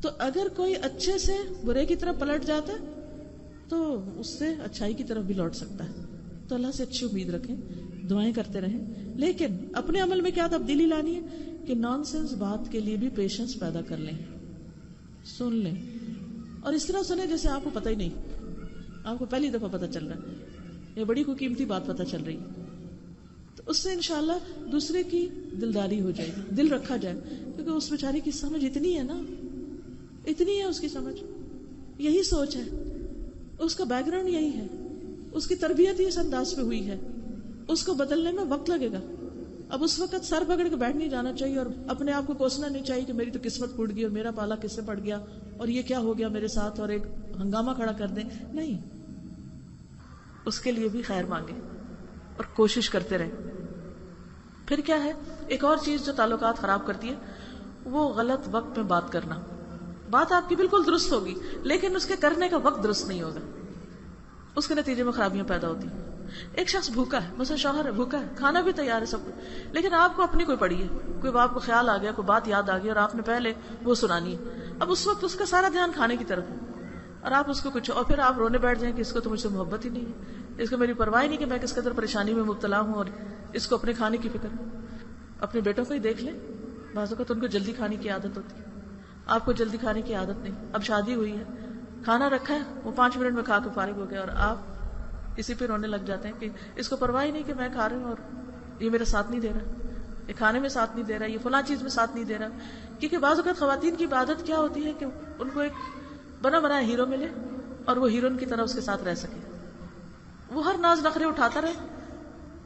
تو اگر کوئی اچھے سے برے کی طرف پلٹ جاتا ہے تو اس سے اچھائی کی طرف بھی لوٹ سکتا ہے. تو اللہ سے اچھی امید رکھیں، دعائیں کرتے رہیں، لیکن اپنے عمل میں کیا تبدیلی لانی ہے کہ نان سینس بات کے لیے بھی پیشنس پیدا کر لیں، سن لیں، اور اس طرح سنیں جیسے آپ کو پتہ ہی نہیں، آپ کو پہلی دفعہ پتہ چل رہا ہے، یہ بڑی کوئی قیمتی بات پتہ چل رہی ہے. تو اس سے انشاءاللہ دوسرے کی دلداری ہو جائے گی، دل رکھا جائے، کیونکہ اس بیچاری کی سمجھ اتنی ہے نا، اتنی ہے اس کی سمجھ، یہی سوچ ہے، اس کا بیک گراؤنڈ یہی ہے، اس کی تربیت اس انداز پہ ہوئی ہے، اس کو بدلنے میں وقت لگے گا. اب اس وقت سر پکڑ کے بیٹھ نہیں جانا چاہیے اور اپنے آپ کو کوسنا نہیں چاہیے کہ میری تو قسمت پھوٹ گئی اور میرا پالا کس سے پڑ گیا اور یہ کیا ہو گیا میرے ساتھ، اور ایک ہنگامہ کھڑا کر دیں. نہیں، اس کے لیے بھی خیر مانگے اور کوشش کرتے رہیں. پھر کیا ہے، ایک اور چیز جو تعلقات خراب کرتی ہے، وہ غلط وقت میں بات کرنا. بات آپ کی بالکل درست ہوگی لیکن اس کے کرنے کا وقت درست نہیں ہوگا، اس کے نتیجے میں خرابیاں پیدا ہوتی ہیں. ایک شخص بھوکا ہے، مثلا شوہر ہے، بھوکا ہے، کھانا بھی تیار ہے سب کچھ، لیکن آپ کو اپنی کوئی پڑی ہے، کوئی آپ کو خیال آ گیا، کوئی بات یاد آ گئی اور آپ نے پہلے وہ سنانی ہے. اب اس وقت اس کا سارا دھیان کھانے کی طرف ہے اور آپ اس کو کچھ، اور پھر آپ رونے بیٹھ جائیں کہ اس کو تو مجھ سے محبت ہی نہیں ہے، اس کو میری پرواہ نہیں کہ میں کس قدر پریشانی میں مبتلا ہوں اور اس کو اپنے کھانے کی فکر. اپنے بیٹوں کو ہی دیکھ لیں، بعض اوقات ان کو جلدی کھانے کی عادت ہوتی ہے، آپ کو جلدی کھانے کی عادت نہیں. اب شادی ہوئی ہے، کھانا رکھا ہے، وہ 5 منٹ میں کھا کے فارغ ہو گیا اور آپ اسی پہ رونے لگ جاتے ہیں کہ اس کو پرواہ ہی نہیں کہ میں کھا رہا ہوں اور یہ میرا ساتھ نہیں دے رہا، یہ کھانے میں ساتھ نہیں دے رہا، یہ فلاں چیز میں ساتھ نہیں دے رہا. کیونکہ بعض اوقات خواتین کی عادت کیا ہوتی ہے کہ ان کو ایک بنا بنایا ہیرو ملے اور وہ ہیروئن کی طرح اس کے ساتھ رہ سکے، وہ ہر ناز نخرے اٹھاتا رہے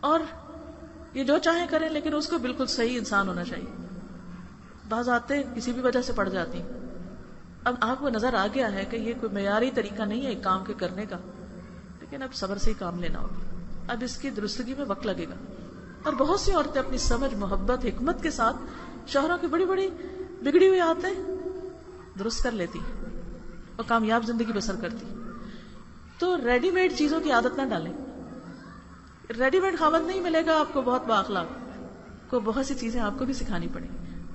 اور یہ جو چاہیں کریں، لیکن اس کو بالکل صحیح انسان ہونا چاہیے. بعض آتے کسی بھی وجہ سے پڑ جاتی ہیں. اب آپ کو نظر آ گیا ہے کہ یہ کوئی معیاری طریقہ نہیں ہے ایک کام کے کرنے کا، لیکن اب صبر سے ہی کام لینا ہوگا. اب اس کی درستگی میں وقت لگے گا. اور بہت سی عورتیں اپنی سمجھ، محبت، حکمت کے ساتھ شوہروں کی بڑی بڑی بگڑی ہوئی عادتیں درست کر لیتی اور کامیاب زندگی بسر کرتی. تو ریڈی میڈ چیزوں کی عادت نہ ڈالیں. ریڈی میڈ خاوند نہیں ملے گا آپ کو بہت بااخلاق, کو بہت سی چیزیں آپ کو بھی سکھانی پڑیں,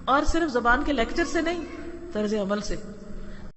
اور صرف زبان کے لیکچر سے نہیں, طرز عمل سے.